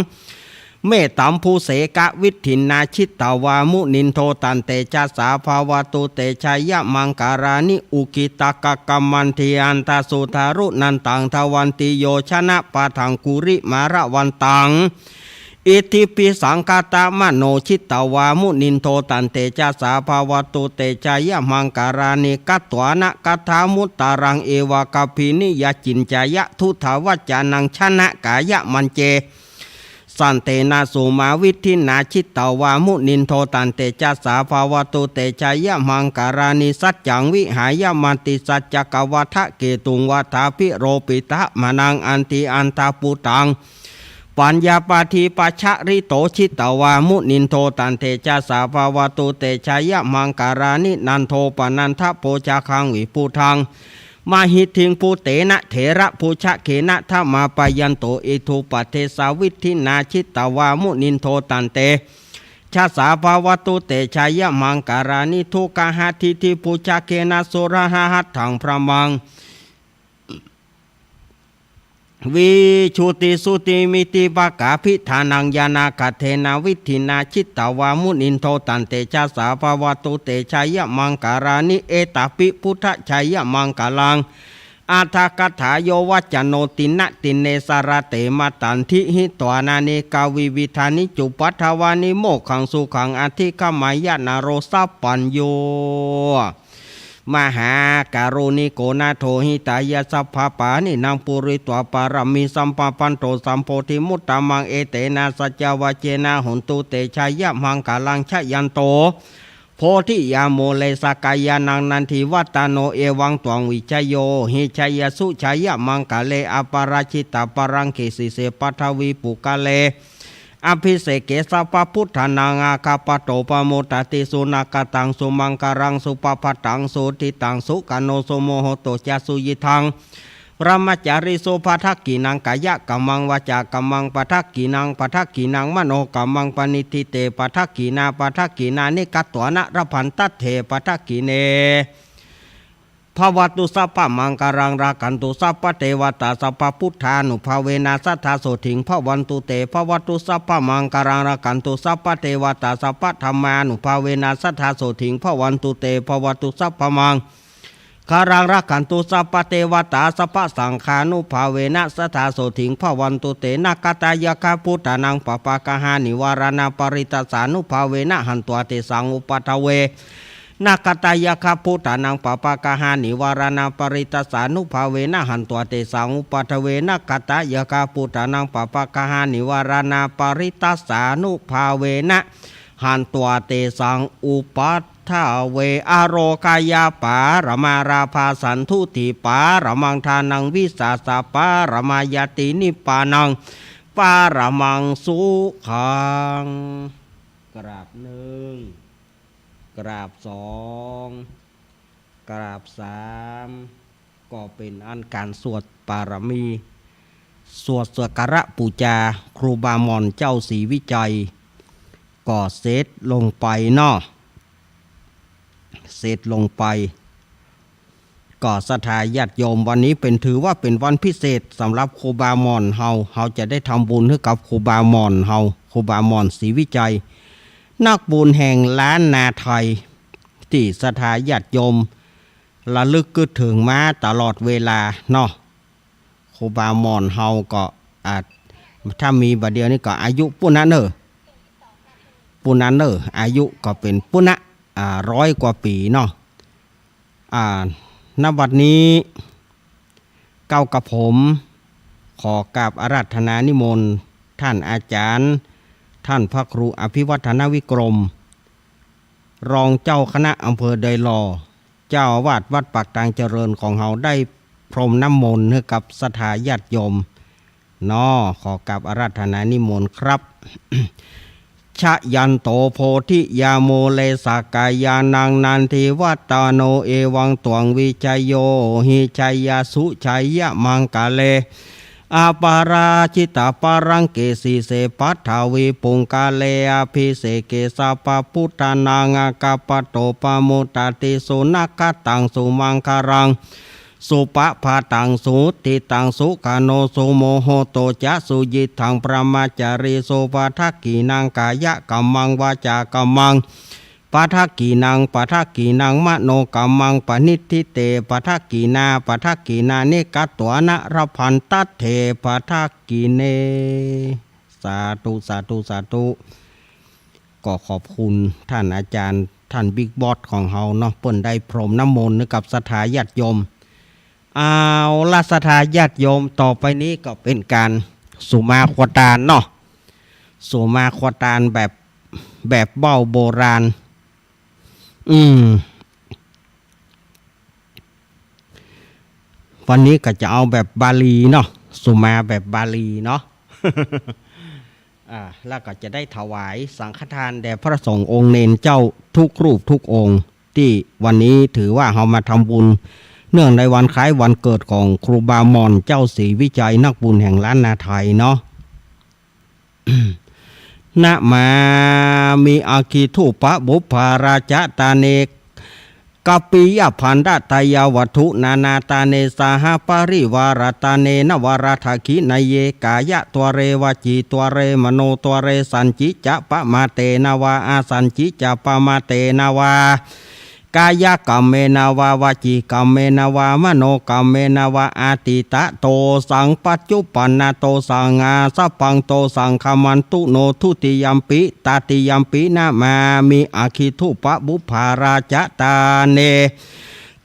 Speaker 1: เมตัมภูเสกวิถินนาชิตาวามุนินโทตันเตจาสาภาวะตุเตชายะมังการานิอุกิตากกัมมันเทียนตาสุธารุนันตังทวันติโยชนะปะทังกุริมาระวันตังอิทิปิสังคตามโนชิตาวามุนินโทตันเตจาสาภาวะตุเตชายะมังการานิกัตตวานะกัทามุตตารังเอวากพินิยจินจายะทุทาวัจจานังชนะกายะมันเจสันเตนะสุมาวิทินาชิตาวามุนินโทตันเตจาสาภาวะตุเตชายะมังการานิสัจจังวิหายะมันติสัจจกวัฏเกตุงวัฏาภิโรปิตะมนังอันติอันตาปุตังปัญญาปาทีปัชริโตชิตาวามุนินโทตันเตจาสาภาวะตุเตชายะมังการานินันโทปนันทโพชาคังวิปุทังมาหิทิงภูเตนะเถระภูชะเขนะธรรมาปยันโตอิทุปเทสาวิทินาชิตาวามุนินโทตันเตชาสาภาวตุเตชายะมังการานิทุกหะทิทิภูชะเขนะสุรหะหัตถังพระมังวิชุติสุติมิติปะกาภิธานังยานาคเทนาวิธินาชิตาวามุนินโทตันเตชะสาภาวตุเตชายะมังการานิเอตปิพุทธชายะมังกาลังอาทากถาโยวัจโนตินะติเนสารเตมตันทิหิตวานานิกาวิวิธานิจุปัทวานิโมขังสุขังอธิกมายะนโรสัพปัญโยมหาการุณิโกนาโทหิตายะสัพพปานินางปุริตวปารมีสัมปปันโตสัมโพธิมุตตมังเอเตนะสัจจวเจนะหุนตุเตชายะมังกาลังชยันโตโพธิยาโมเลสกายานังนันทิวัตโนเอวังตวังวิชโยหิชยสุชายะมังกาเลอปาราชิตาปรังเขสิเสปัทวีปุกาเลอภิเสกเกสัพพุทธานังอาคาปโตปโมตติสุนักตังสุมังการังสุปปัตตังสุติตังสุกโนโสโมโหโตจสุยิทังพระมจาริโสภัทกินังกายะกัมมังวาจากัมมังปัทกินังปัทกินังมโนกัมมังปณิทิเตปัทกินาปัทกินานิกัตตวนะระพันตัตเถปัทกิเน ภวตุสัพพมังการังรากันตุสัพพเทวตาสัพพพุทธานุภาเวนะสัทธาโสถิงภวันตุเตภวตุสัพพมังการังรากันตุสัพพเทวตาสัพพธรรมานุภาเวนะสัทธาโสถิงภวันตุเตภวตุสัพพมังการังรากันตุสัพพเทวตาสัพพสังฆานุภาเวนะสัทธาโสถิงภวันตุเตนะกตายกาพุทธานังปปากหานิวารณาปริตัสสานุภาเวนะหันตัวเตสังอุปัฏเวนาคตายาคาพุทธานังปปากหานิวารณาปริตัสสานุภาเวนะหันตัวเตสังอุปัฏเวนาคตายาคาพุทธานังปปากหานิวารณาปริตัสสานุภาเวนะหันตัวเตสังอุปัฏฐเวอโรกายาปารมาราภาสันทุติปารมังทานังวิสาสะปารมายตินิปานังปารมังสุขังกราบหนึ่งกราบสองกราบสามก็เป็นอันการสวดปารมีสวดสักการะปูชาครูบามอนเจ้าศรีวิจัยก็เสร็จลงไปเนาะเสร็จลงไปก็ศรัทธาญาติโยมวันนี้เป็นถือว่าเป็นวันพิเศษสำหรับครูบามอนเฮาจะได้ทำบุญให้กับครูบามอนครูบามอนศรีวิจัยนักบุญแห่งล้านนาไทยที่ศรัทธาญาติโยมระลึกถึงมาตลอดเวลาเนาะครูบามอนเฮาก็อาจถ้ามีบัดเดียวนี้ก็อายุปุณณะเนออายุก็เป็นปุณณะ100 กว่าปีเนาะณ บัดนี้เก้ากับผมขอกราบอาราธนานิมนต์ท่านอาจารย์ท่านพระครูอภิวัฒนวิกรมรองเจ้าคณะอำเภอไดหลอเจ้าอาวาสวัดปากตางเจริญของเฮาได้พรมน้ำมนต์ให้กับศรัทธาญาติโยมขอกราบอาราธนานิมนต์ครับ ชะยันโตโพธิยาโมเลสกายานังนันทิวัตาโนเอวังตวงวิจัยโยหิชัยยาสุชัยยะมังกาเลอาปาราชิตาปารังเกสีเสปัทาวีปุงกาเลอาภิเสเกสาปพุทธานางากาปโตปามุตติสุนักตังสุมังคารังสุปะพาตังสุติตังสุกาโนสุโมโหโตจะสุยิทังประมาจารีโสปะทักกีนางกายะกัมมังวาจากัมมังปะทักกีนางมโนกัมมังปนิทิเตปะทักกีนาเนกัตวนะรพันตัตเถปะทักกีเนสาธุก็ขอบคุณท่านอาจารย์ท่านบิ๊กบอสของเฮาเนาะเปิ้นได้พรมน้ำมนต์กับศรัทธาญาติโยมเอาละศรัทธาญาติโยมต่อไปนี้ก็เป็นการสุมาควตานเนาะสุมาควตานแบบเบ้าโบราณวันนี้ก็จะเอาแบบบาลีเนาะสุมาแบบบาลีเนาะ แล้วก็จะได้ถวายสังฆทานแด่พระสงฆ์องค์เนนเจ้าทุกรูปทุกองค์ที่วันนี้ถือว่าเรามาทำบุญเนื่องในวันคล้ายวันเกิดของครูบามอนเจ้าศรีวิจัยนักบุญแห่งล้านนาไทยเนาะ นะมามีอาคีทุปะบุพาราชตาเนกกัปปิยพันดตายาวัตถุนานาตาเนสาหปริวารตาเนนวราทคินเยกายะตัวเรวจีตัวเรมโนตัวเรสันจิจะปะมาเตนาวาอาสันจิจะปะมาเตนาวากายกรรมเมนาวาวาจีกรรมเมนาวามโนกรรมเมนาวาอาติตะโตสังปัจจุปันนาโตสังอาสัพพังโตสังขมันตุโนทุติยัมปิตาติยัมปินามามิอาคิทุปะบุภาราชตาเน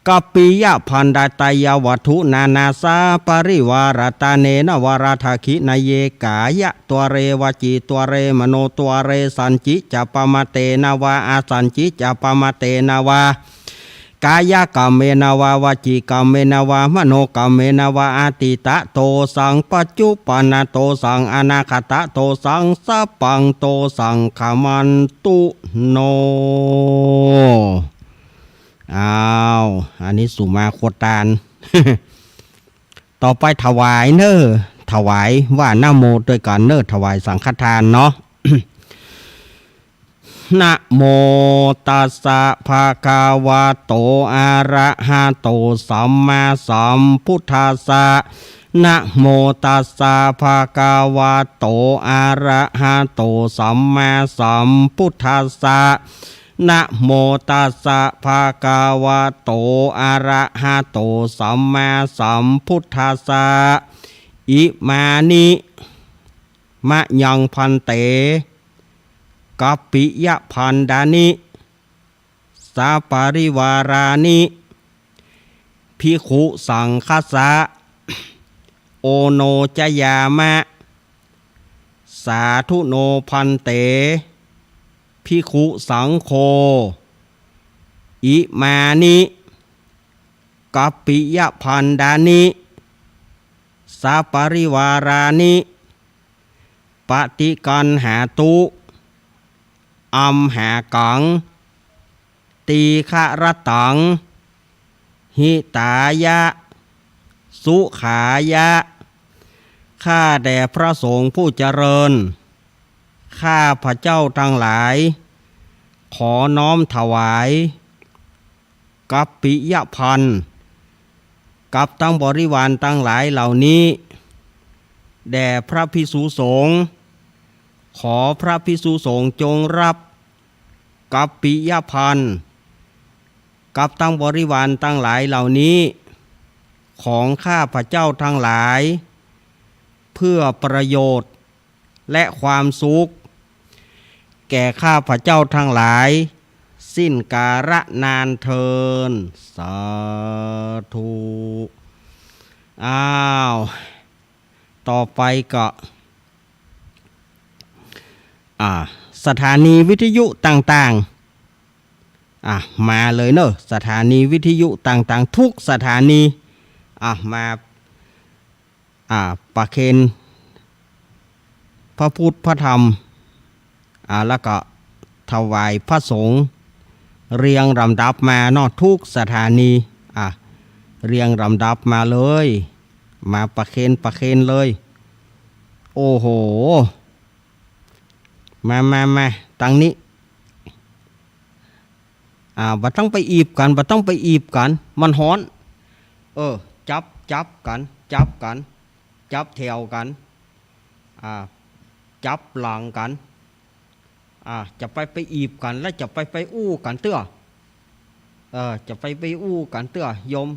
Speaker 1: กัปปิยพันดาตายาวัตถุนานาสาปริวารตาเนนวราทคินเยกายะตัวเรวจีตัวเรมโนตัวเรสันจิจะปมาเตนาวาอาสันจิจะปมาเตนาวากายกรรมเมนาวาวาจีกรรมเมนาวามโนกรรมเมนาวาอาติตะโตสังปัจจุปันนาโตสังอนาคตะโตสังสัพพังโตสังขมันตุโนอันนี้สุมาควตาน ต่อไปถวายถวายว่านะโมด้วยการถวายสังฆทานเนาะ น นะโมตัสสะภะคะวะโตอะระหะโตสัมมาสัมพุทธัสสะนะโมตัสสะภะคะวะโตอะระหะโตสัมมาสัมพุทธัสสะนะโมตัสสะภะคะวะโตอะระหะโตสัมมาสัมพุทธัสสะอิมานิมะยังพันเตกัปปิยะพันดานิสาปาริวารานิภิกขุสังฆสสะโอโนจยามะสาธุโนพันเตภิกขุสังโฆอิมานิกัปปิยะพันดานิสาปาริวารานิปฏิกันหาตุอัมหากังตีฆะรตังหิตายะสุขายะข้าแด่พระสงฆ์ผู้เจริญข้าพระเจ้าทั้งหลายขอน้อมถวายกัปปิยะพันธ์กับตั้งบริวารตั้งหลายเหล่านี้แด่พระภิกษุสงฆ์ขอพระภิกษุสงฆ์จงรับกัปปิยพันธ์กับตั้งบริวารตั้งหลายเหล่านี้ของข้าพระเจ้าทั้งหลายเพื่อประโยชน์และความสุขแก่ข้าพระเจ้าทั้งหลายสิ้นกาลนานเทินสาธุต่อไปก็สถานีวิทยุต่างๆมาเลยเนอะสถานีวิทยุต่างๆทุกสถานีมาประเคนพระพุทธพระธรรมแล้วก็ถวายพระสงฆ์เรียงลำดับมาเนอะทุกสถานีเรียงลำดับมาเลยมาประเคนเลยโอ้โหมาตั้งนี้บ่ต้องไปอีบกันมันฮ้อนจับกันจับแถวกันจับหลังกันจะไปอีบกันแล้วจะไปอู้กันเตื้อจะไปอู้กันเตื้อยม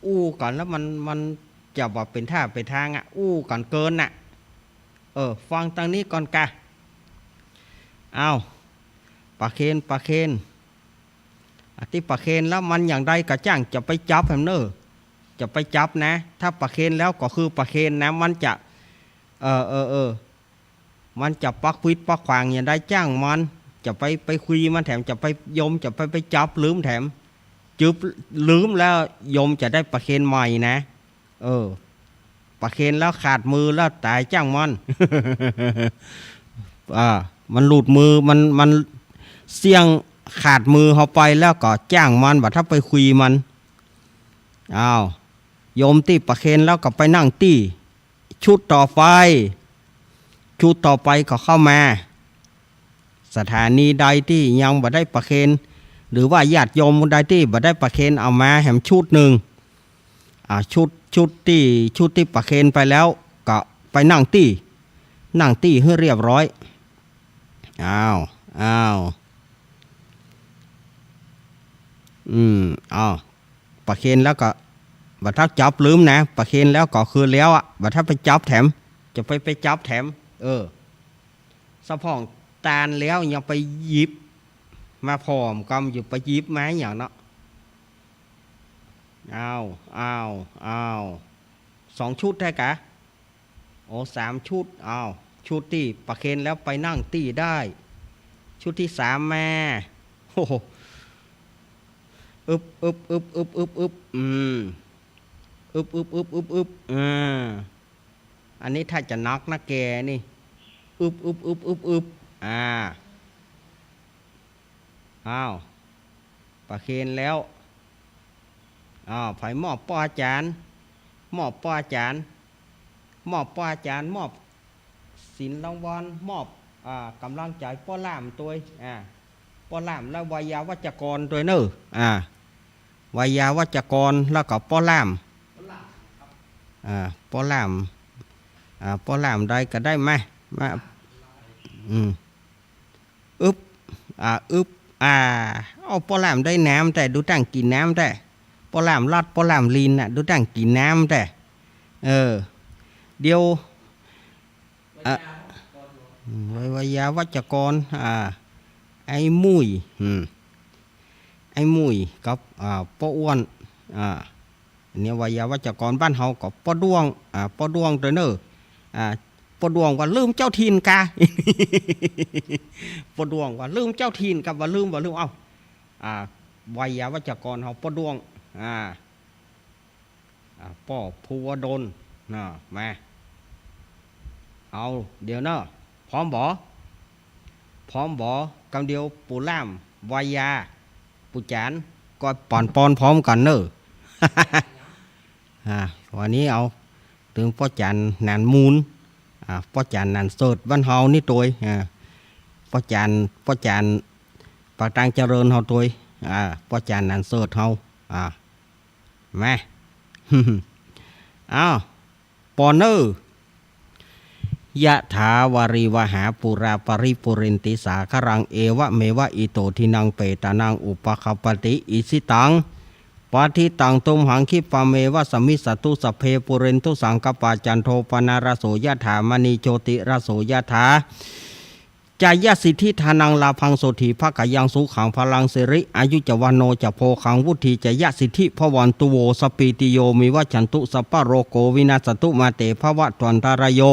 Speaker 1: อู้กันแล้วมันจะว่าเป็นท่าเป็นทางอู้กันเกินฟังตั้งนี้ก่อนกะปะเคนที่ปะเคนแล้วมันอย่างใดกะจ้างจะไปจับแฮมเนอร์จะไปจับนะถ้าปะเคนแล้วก็คือปะเคนนะมันจะมันจะปักวิดปักขวางอย่างใดจ้างมันจะไปคุยมันแถมจะไปยมจะไปจับลืมแถมจึบลืมแล้วยมจะได้ปะเคนใหม่นะปะเคนแล้วขาดมือแล้วตายจ้างมัน มันหลุดมือมันเสี่ยงขาดมือเขาไปแล้วก็จ้างมันถ้าไปคุยมันโยมตีประเคนแล้วก็ไปนั่งตีชุดต่อไปก็เข้ามาสถานีใดที่ยังบ่ได้ประเคนหรือว่าญาติโยมใดที่บ่ได้ประเคนเอามาแหมชุดหนึ่งชุดที่ประเคนไปแล้วก็ไปนั่งตีให้เรียบร้อยประเคนแล้วก็บัดถ้าจับลืมนะประเคนแล้วก็คือแล้วบัดถ้าไปจับแถมจะไปจับแถมสะพองตาลแล้วยังไปหยิบมาพร้อมกำอยู่ไปหยิบไม้อย่างเนาะ2 ชุดได้กะ3 ชุดชุดที่ประเคนแล้วไปนั่งตีได้ชุดที่3มาโอ้โหอึบอันนี้ถ้าจะนักนะแกนี่อึบประเคนแล้วไผมอบป้ออาจารย์มอบสินรางวัลมอบกำลังใจป้อล่ามตัว ปอล่ามแล้ววายาวัจกรด้วยเนอะวายาวัจกรแล้วก็ปอล่ามปอล่ามปอล่ามได้ก็ได้ไหมมาอึบอึบเอาปอล่ามได้น้ำแต่ดูตั้งกินน้ำแต่ปอล่ามลัดปอล่ามลีนน่ะดูตั้งกินน้ำแต่เดี๋ยววายาวัจกรไอ้มุยกับป้ออ้วนเนี่ยวายาวัจกรบ้านเฮากับป้อดวงตัวเนอป้อดวงว่าลืมเจ้าถิ่นกา ป้อดวงว่าลืมเจ้าถิ่นกับว่าลืมเอ้าวายาวัจกรเฮาป้อดวงป้อภูวดลมาเอาเดี๋ยวเนอะพร้อมบ่กำเดียวปูล่ามวายาปูจานก็ปอนพร้อมกันเนอะ วันนี้เอาถึงพ่อจันนันมูลพ่อจันนันเสิร์ตบ้านเฮานี่ตัวพ่อจันปากตังเจริญเฮาตัวพ่อจันนันเสิร์ตเฮามา ปอนเนอร์ยะถาวาริวหาปุราปริปุเรนติสาครังเอวะเมวะอิโตทินังเปตานังอุปคปติอิสิตังปาทิตังตุมหังคิปะเมวะสมิสตุสเพปุเรนตุสังกปาจันโทปนารโสยะถามณีโชติรโสยะถาจายสิทธิธานังลาพังโสถีภกยังสุขังพลังสิริอายุจวันโนจะโพขังวุธีจายสิทธิพวันตุโวสปีติโยมิวัจันตุสัพพโรโกวินาสตุมาเตภวะตวันตารโย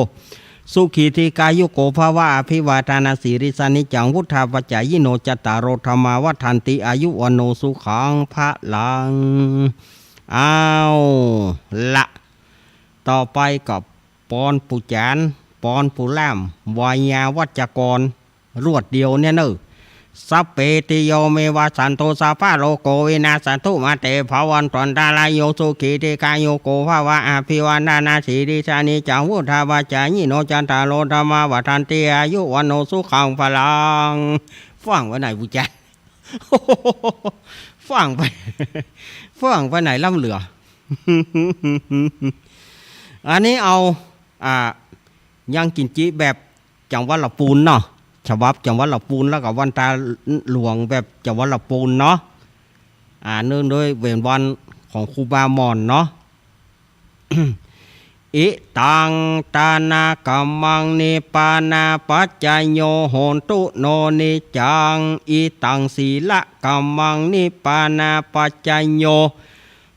Speaker 1: สุขีติกายุโกภาวะอภิวาทานาสีริสานิจังวุธาปจายโนจตารโรธรรมาวัฏันติอายุวันโนสุขังพระลังละต่อไปกับปอนปุจานปอนปุล่ามวายาวัจกรรวดเดียวเนี่ยเนอะสัพเปติโยเมวะสันโตสัพพะโลโกวินาศตุมาเตภวันตวันตาลายโยสุขีติกายโยโกภาวะอภิวานานาสีริสานิจังวุธาปจายโนจันตารโรธรรมาวัฏันติอายุวันโนสุขังพลังฟังไว้ไหนบุญจัน ฟังไปไหนล่ำเหลือ อันนี้เอายังกินจีแบบจังหวัดลำพูนเนาะฉบับจังหวัดลำพูนแล้วก็วันตาหลวงแบบจังหวัดลำพูนเนาะเนื่องด้วยเวรวันของครูบามอนเนาะ อิตังตานากัมมังนิปานาปัจจโยโหนตุโนนิจังอิตังศีละกัมมังนิปานาปัจจโย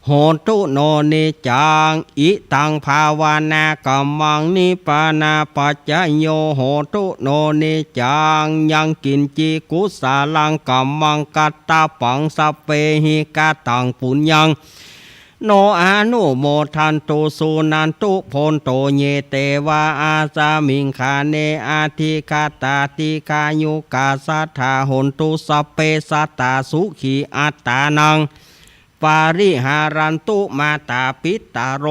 Speaker 1: โหนตุโนนิจังอิตังภาวนากัมมังนิปานาปัจจโยโหนตุโนนิจังยังกินจิกุสาลังกัมมังกัตตาปังสัพเพหิกาตังปุญญังโนอานุโมทันตุสุนันตุโพนโตเยเตวาอาสามิงคาเนอาทิคาตาติกายุกาสัทธาหนตุสัพเพสัตตาสุขีอัตตานังปาริหารันตุมาตาปิตาโร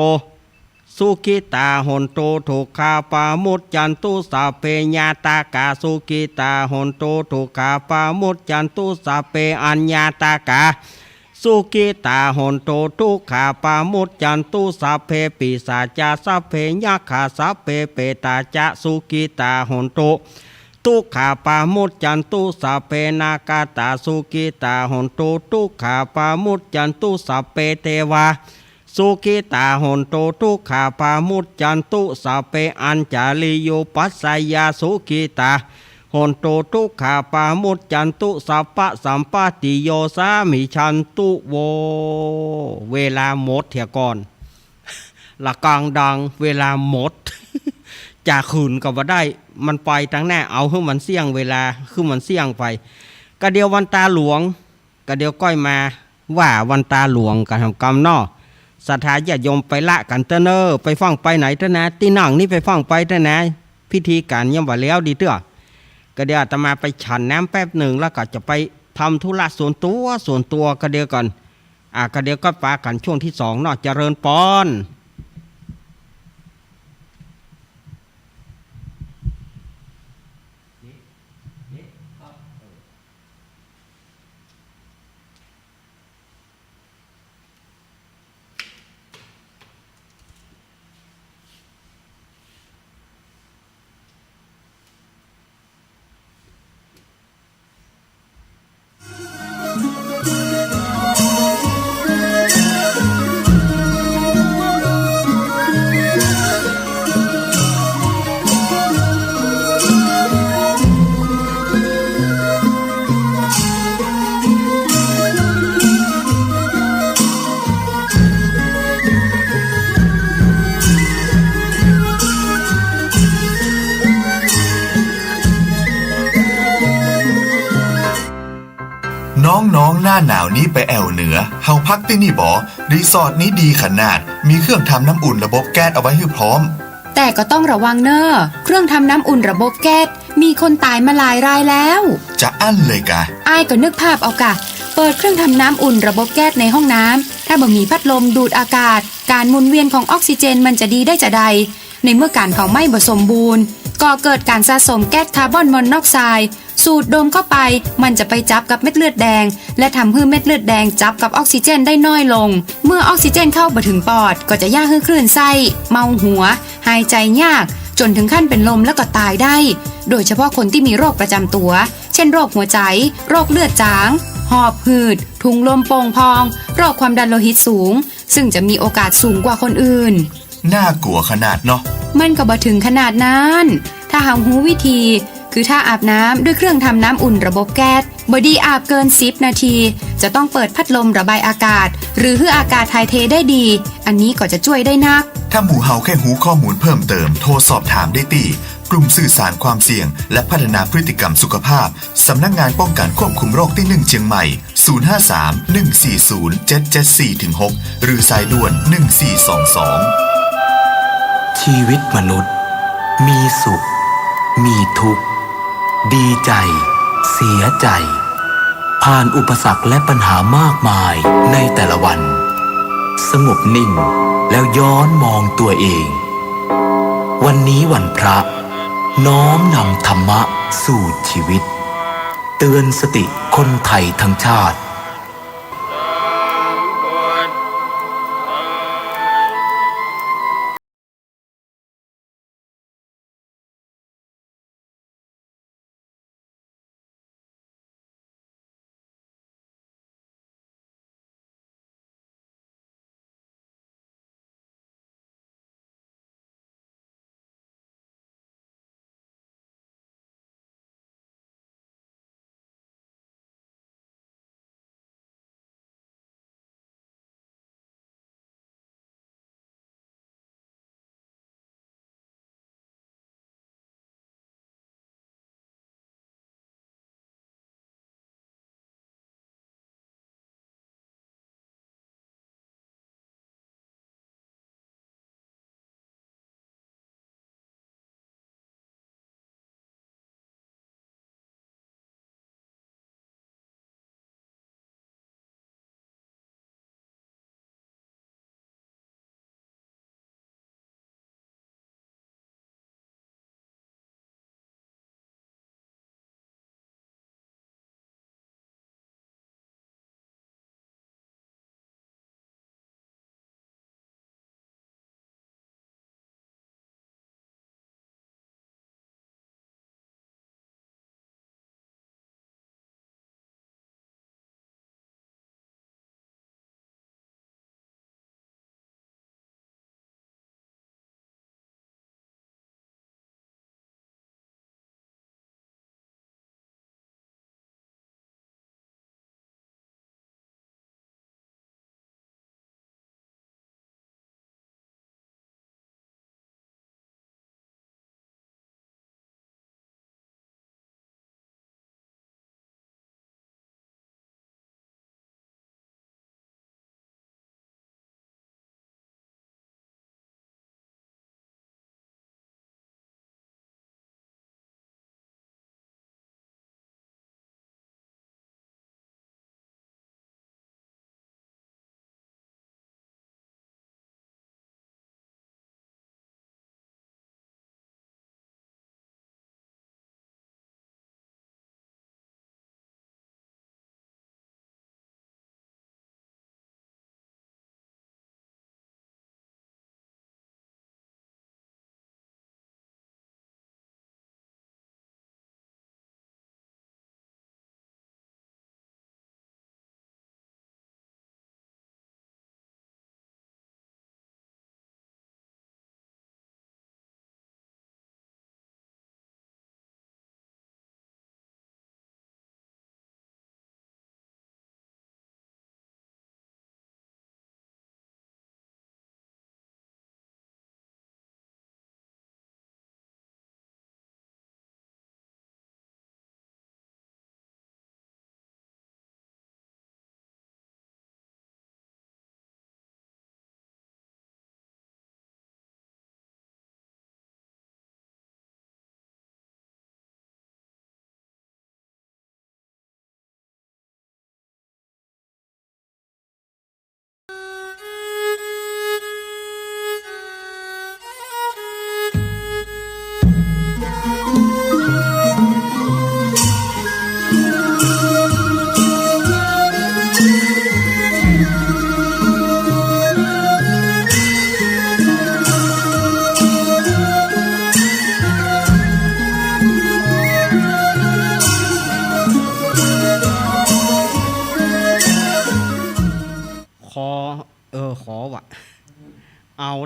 Speaker 1: สุขิตาหนตุทุกขาปามุจจันตุสัพเพญาตากาสุขิตาหนตุทุกขาปามุจจันตุสัพเพอัญญาตากาสุกิตาหนโตทุกขาปามุจจันตุสัพเพปิสาจาสัพเพยักขาสัพเพเปตาจะสุกิตาหนโตทุกขาปามุจจันตุสัพเพนากาตาสุกิตาหนโตทุกขาปามุจจันตุสัพเพเทวาสุกิตาหนโตทุกขาปามุจจันตุสัพเพอัญจาลิโยปัสสยาสุกิตาหนโตทุกขาปามุจจันตุสัพพะสัมปติโยสามิชันตุโวเวลาหมดเถียก่อนละกลางดังเวลาหมด จากขืนก็บ่ได้มันไปตั้งแน่เอาให้มันเสี่ยงเวลาคือมันเสี่ยงไปกะเดียววันตาหลวงกะเดียวก้อยมาว่าวันตาหลวงกันทำกรรมนอศรัทธาญาติโยมไปละกันเตเนอไปฟังไปไหนเตนะตีนั่งนี่ไปฟังไปเตนะพิธีการยังบ่แล้วดีเตื้อก็เดี๋ยวอาตมาไปฉันน้ำแป๊บหนึ่งแล้วก็จะไปทำธุระส่วนตัวก็เดี๋ยวก่อนก็เดี๋ยวก็ปากันช่วงที่2เนาะเจริญปอน
Speaker 2: น้าหนาวนี้ไปแอวเหนือเฮาพักที่นี่บ่รีสอร์ทนี้ดีขนาดมีเครื่องทำน้ำอุ่นระบบแก๊สเอาไว้ให้พร้อม
Speaker 3: แต่ก็ต้องระวังเนอะเครื่องทำน้ำอุ่นระบบแก๊สมีคนตายมาหลายรายแล้ว
Speaker 2: จะอั้นเลยกะ
Speaker 3: อ้ายก็นึกภาพเอากะเปิดเครื่องทำน้ำอุ่นระบบแก๊สในห้องน้ำถ้าบ่มีพัดลมดูดอากาศการหมุนเวียนของออกซิเจนมันจะดีได้จะใดในเมื่อการเผาไหม้บ่สมบูรณ์ก่อเกิดการสะสมแก๊สคาร์บอนมอนอกไซด์สูดดมเข้าไปมันจะไปจับกับเม็ดเลือดแดงและทำให้เม็ดเลือดแดงจับกับออกซิเจนได้น้อยลงเมื่อออกซิเจนเข้าไปถึงปอดก็จะย่าให้คลื่นไส้เมาหัวหายใจยากจนถึงขั้นเป็นลมแล้วก็ตายได้โดยเฉพาะคนที่มีโรคประจำตัวเช่นโรคหัวใจโรคเลือดจางหอบหืดถุงลมโป่งพองโรคความดันโลหิตสูงซึ่งจะมีโอกาสสูงกว่าคนอื่น
Speaker 2: น่ากลัวขนาดเนาะ
Speaker 3: มันก็บ่ถึงขนาดนั้นถ้าหาหูวิธีคือถ้าอาบน้ำด้วยเครื่องทำน้ำอุ่นระบบแก๊สบอดีอาบเกิน10นาทีจะต้องเปิดพัดลมระบายอากาศหรือให้อากาศถ่ายเทได้ดีอันนี้ก็จะช่วยได้นัก
Speaker 2: ถ้าหมู่เฮาแค่หูข้อมูลเพิ่มเติมโทรสอบถามได้ที่กลุ่มสื่อสารความเสี่ยงและพัฒนาพฤติกรรมสุขภาพสำนักงานป้องกันควบคุมโรคที่1เชียงใหม่053-140-774-6หรือสายด่วน1422
Speaker 4: ชีวิตมนุษย์มีสุขมีทุกข์ดีใจเสียใจผ่านอุปสรรคและปัญหามากมายในแต่ละวันสงบนิ่งแล้วย้อนมองตัวเองวันนี้วันพระน้อมนำธรรมะสู่ชีวิตเตือนสติคนไทยทั้งชาติ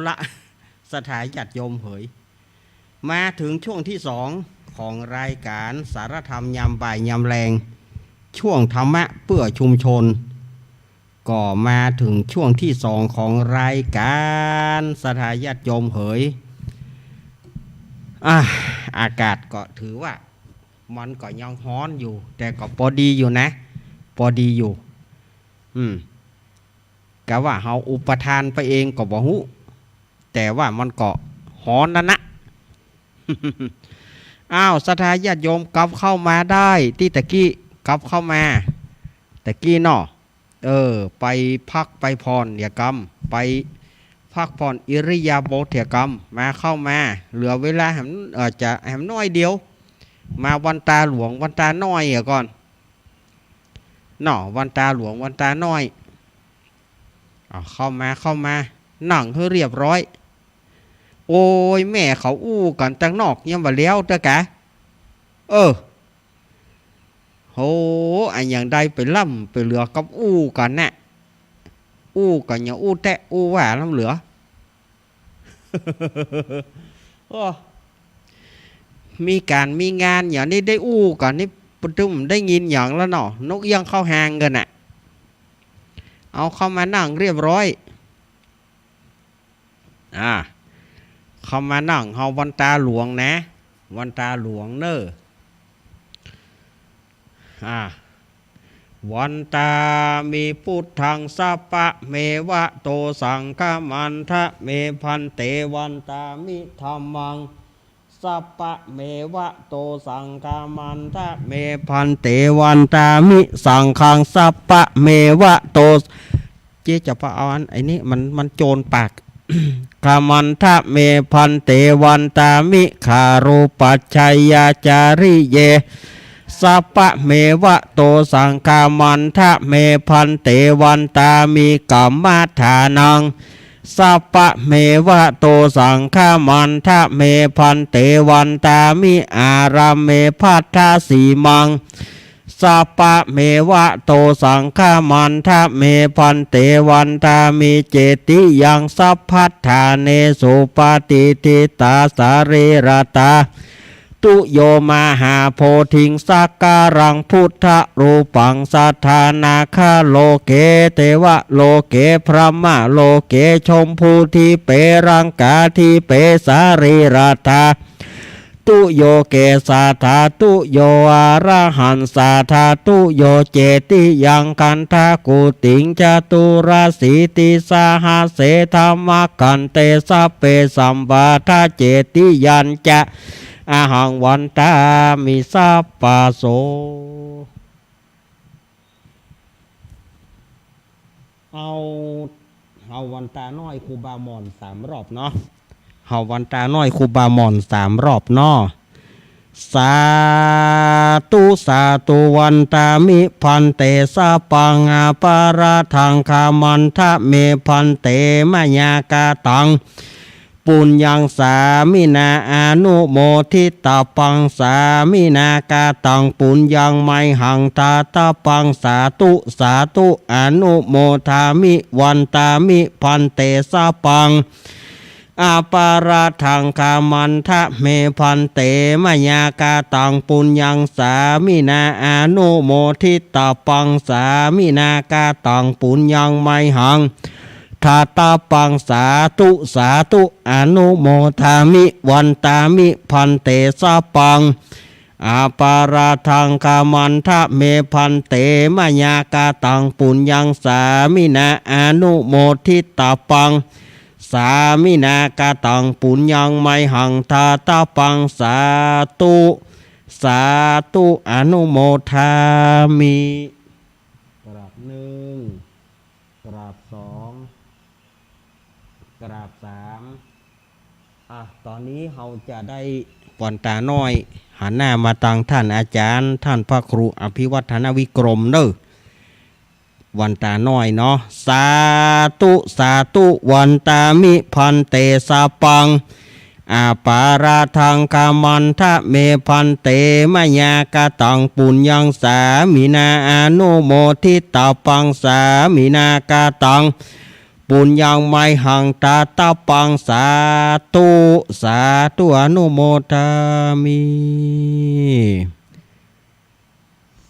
Speaker 1: ละ สถาญาติโยมเผยมาถึงช่วงที่สองของรายการสารธรรมยามบ่ายยามแรงช่วงธรรมะเพื่อชุมชนก็มาถึงช่วงที่สองของรายการสถาญาติโยมเผยอากาศก็ถือว่ามันก็ยังร้อนอยู่แต่ก็พอดีอยู่นะพอดีอยู่กะว่าเฮาอุปทานไปเองก็บ่ฮู้แต่ว่ามันก็ฮ้อนนะ ศรัทธาญาติโยมกลับเข้ามาได้ที่ตะกี้กลับเข้ามาตะกี้เนาะไปพักไปพรเดียกรรมไปพักผ่อนอิริยาบถเดียกรรมมาเข้ามาเหลือเวลาจะแหมน้อยเดียวมาวันตาหลวงวันตาน้อยก่อนเนาะวันตาหลวงวันตาน้อยเข้ามานั่งให้เรียบร้อยโอ้ยแม่เขาอู้กันตั้งนอกยังว่าแล้วเด้อกะโหอันอย่างใดไปล่ำไปเหลือกับอู้กันน่ะอู้กันอย่างอู้แตะอู้ว่าล้ำเหลือ มีการมีงานอย่างนี้ได้อู้กันนี่ปตุ้มได้ยินอย่างแล้วเนาะนกยังเข้าหางกันน่ะเอาเข้ามานั่งเรียบร้อยเข้ามานั่งเฮาวันตาหลวงนะวันตาหลวงเนอวันตามีพุทธังสัพพะเมวะโตสังฆมันทะเมพันเตวันตามิธัมมังสัพพะเมวะโตสังฆมันทะเมพันเตวันตามิสังฆังสัพพะเมวะโตเจ๊จะพาเอาอันไอ้นี้มันโจรปาก กามันทะเมพันเตวันตามิขารูปัจชัยยาจาริเยสัพพะเมวะโตสังฆามันทะเมพันเตวันตามิกัมมัฏฐานังสัพพะเมวะโตสังฆามันทะเมพันเตวันตามิอารามเมพัทธาสีมังสัพพะเมวะโตสังฆามันทะเมพันเตวันตามิเจติยังสัพพัทธาเนสุปฏิทิตาสารีรตาตุโยมาหาโพธิงสักการังพุทธรูปังสัทธานาคาโลเกเทวะโลเกพระมะโลเกชมพูทิเปรังกาทิเปสารีรตาตุโยเกสาธาตุโยอาระหันสาธาตุโยเจติยังกันทากุติงจตุราสีติสาหาเสธรรมกันเตสัพเปสัมบาทาเจติยันจะอาหังวันตามิสัพปะโสเอาวันตาน้อยครูบามอน3 รอบเนาะเฮาวันตาน้อยครูบามอน3 รอบเนาะสาธุวันตามิพันเตสะปังอาปาราทังคามันทะเมพันเตมะยากาตังปุญญังสามินาอนุโมทิตาปังสามินากาตังปุญญังไมหังตาตาปังสาธุอนุโมทามิวันตามิพันเตสะปังอาปาราทังคามันทะเมพันเตมะยากาตังปุญญังสามินาอนุโมทิตาปังสามินากาตังปุญญังไมหังทาตาปังสาธุอนุโมทามิวันตามิพันเตสะปังอาปาราทังคามันทะเมพันเตมะยากาตังปุญญังสามินาอนุโมทิตาปังสามินากาตังปุญญังไมหังทาตาปังสาธุอนุโมทามิกราบ1กราบ2กราบ3ตอนนี้เราจะได้วันตาน้อยหันหน้ามาทางท่านอาจารย์ท่านพระครูอภิวัฒนวิกรมเด้อวันตาน้อยเนาะสาธุวันตามิพันเตสะปังอาปาราทังคามันทะเมพันเตมะยากาตังปุญญังสามินาอนุโมทิตาปังสามินากาตังป ปุญญังไมหังตาตาปังสาธุสาธุอนุโมทามิ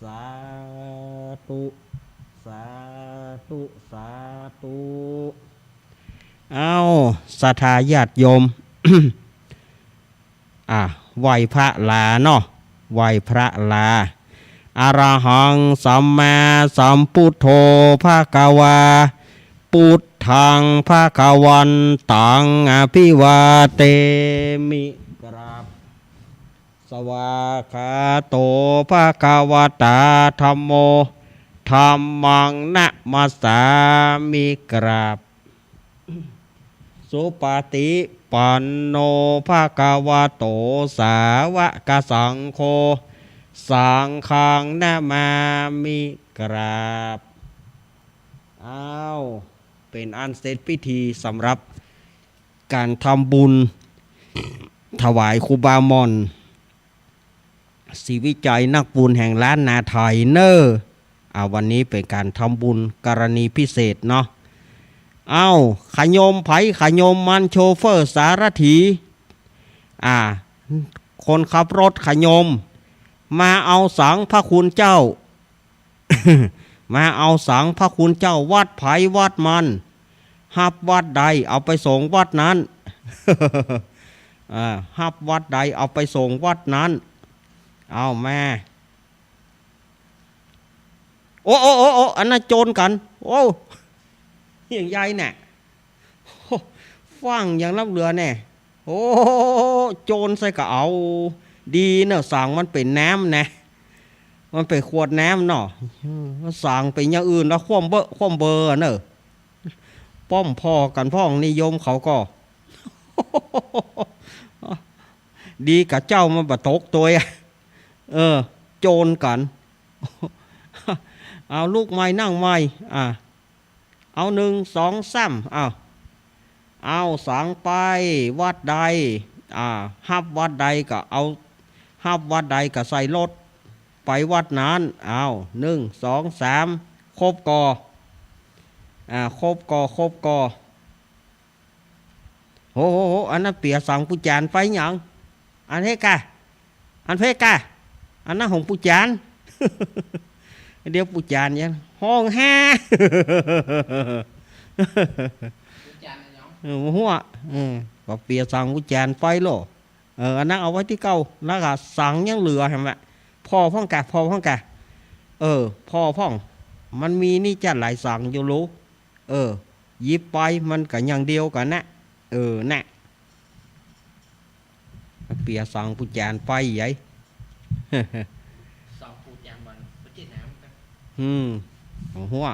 Speaker 1: สาธุสาธุสาธุเอาศรัทธาญาติโยม ไหวพระลาเนาะไหวพระลาอะระหังสัมมาสัมพุทโธภะคะวาพุทธังภะคะวันตังอภิวาเตมิกราบสวากขาโตภะคะวะตาธัมโมธัมมังนะมัสสามิกราบสุปฏิปันโนภะคะวะโตสาวกสังโฆสังฆังนะมามิกราบเป็นอันเสร็จพิธีสำหรับการทำบุญถวายครูบามอนศรีวิจัยนักบุญแห่งล้านนาไทยเนอวันนี้เป็นการทำบุญกรณีพิเศษเนาะขยมไผขยมมันโชเฟอร์สารถีคนขับรถขยมมาเอาสังพระคุณเจ้า มาเอาสังพระคุณเจ้าวัดไผวัดมันหับวัดใดเอาไปส่งวัดนั้น หับวัดใดเอาไปส่งวัดนั้นเอาแม่โอ้อันนั้นโจรกันโอ้อย่างใหญ่แน่ฟังอย่างลับเรือแน่โอ้โจรใส่กะเอาดีเนอะสั่งมันเป็นน้ำนะมันเป็นขวดน้ำเนาะสั่งเป็นอย่างอื่นแล้วคว่ำเบอร์เนอะป้อมพ่อกันพ่องนิยมเขาก็ ดีกับเจ้ามันบะตกตัวโจรกัน เอาลูกไม้นั่งไม้เอา1 2 3เอาสังไปวัดใดหับวัดใดก็เอาหับวัดใดก็ใส่รถไปวัดนั้น1 2 3ครบกอครบกอโหอันนั้นเปียสังปุจานไปหยังอันเพกะอันนั้นของปุจาน เดี๋ยวปุจานยังห้องห้า หัวก็เปียสังปุจานไปโลอันนั้นเอาไว้ที่เก่าแล้วก็สังยังเหลือเห็นไหมพ่อพ่องกะพ่อพ่องมันมีนี่จะหลายสังอยู่รู้หยิบไปมันก็อย่างเดียวกันนะน่ะเปียสังปุจานไปใหญ่
Speaker 5: สองปูจานวันไปที่น้ำกัน
Speaker 1: ของหัว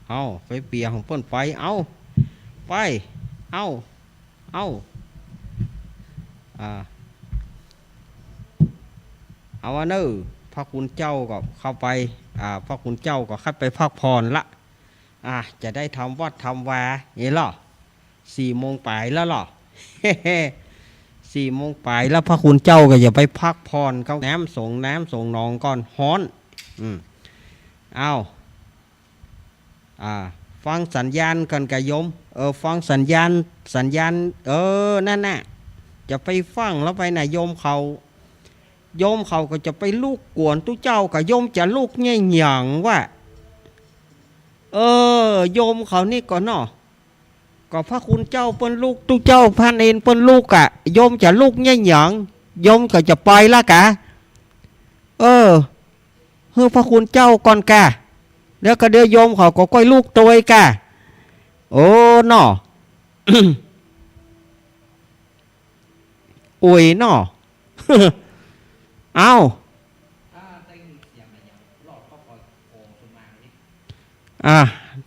Speaker 1: เอาไปเปียของเปิ้นไปเอาไปเอาอันนู้พระคุณเจ้าก็เข้าไปพระคุณเจ้าก็เข้าไปพักผ่อนละจะได้ทำวัดทำวาเห็นหรอ4 โมงไปแล้วหรอ 4 โมงไปแล้วพระคุณเจ้าก็อย่าไปพักผ่อนเขาน้ำส่งนองก่อนฮ้อนฟังสัญญาณกันกับโยมฟังสัญญาณนั่นน่ะจะไปฟังแล้วไปน่ะโยมเขาก็จะไปลูกกวนตุเจ้ากับโยมจะลูกแง่หยังว่าโยมเขานี่ก่อนเนาะก็พระคุณเจ้าเปิ้นลูกตุเจ้าพันเอ็นเปิ้นลูกโยมจะลูกแง่หยังโยมก็จะไปละกะเฮ้พระคุณเจ้าก่อนกะแล้วก็เดี๋ยวโยมเขาก็ก้อยลูกตัวกะโอ้เนาะ อุ้ยเนาะ เอา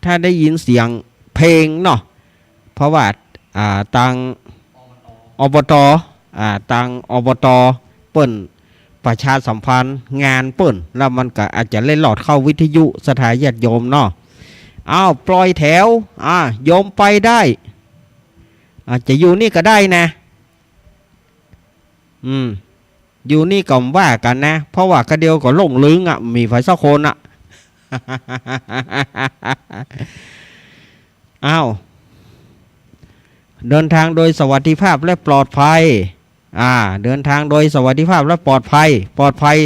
Speaker 1: ถ้าได้ยินเสียงเพลงเนาะเพราะว่าทางอบตทางอบตเปิ้นประชาสัมพันธ์งานเปิ้นแล้วมันก็อาจจะเล่นหลอดเข้าวิทยุสถานญาติโยมเนาะปล่อยแถวโยมไปได้จะอยู่นี่ก็ได้นะอยู่นี่ก็ว่ากันนะเพราะว่ากระเดียวก็ลงลึงมีไฟสักคน เดินทางโดยสวัสดิภาพและปลอดภัยเดินทางโดยสวัสดิภาพและปลอดภัย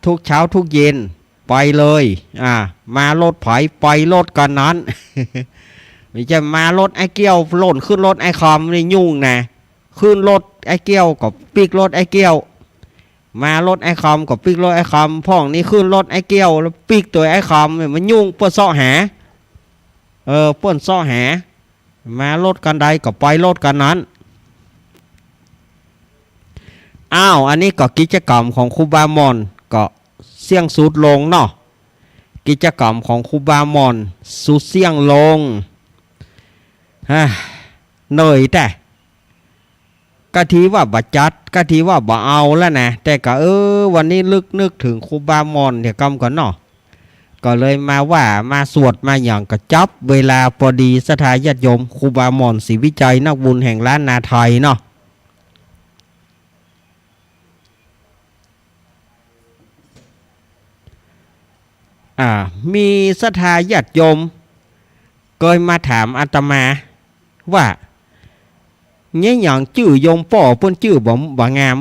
Speaker 1: ทุกเช้าทุกเย็นไปเลยมารถไผไปรถกันนั้น ไม่ใช่มารถไอ้เกี้ยวหล่นขึ้นรถไอ้คอมนี่ยุ่งนะขึ้นรถไอ้เกี้ยวกับปีกรถไอ้เกี้ยวมารถไอ้คอมกับปีกรถไอ้คอมพ่องนี่ขึ้นรถไอ้เกี้ยวแล้วปีกตัวไอ้คอมมันยุ่งเพื่อซ่อหาเพื่อนซ่อหามารถกันใดก็ไปรถกันนั้นอันนี้ก็กิจกรรมของครูบามอนก็เสี่ยงสุดลงเนาะกิจกรรมของครูบามอนสุดเสี่ยงลงเหนื่อยแต่กะทีว่าบัจัดกะทีว่าบ่เอาแล้วนะแต่ก็วันนี้นึกถึงครูบามอนเดี๋ยวกำก่อนเนาะก็เลยมาสวดมาอย่างกระจับเวลาพอดีสถาญาติโยมครูบามอนศรีวิจัยนักบุญแห่งล้านนาไทยเนาะมีศรัทธาญาติโยมเคยมาถามอาตมาว่าเนี่ยอย่างชื่อโยมป่อเปิ้นชื่อบ่งาม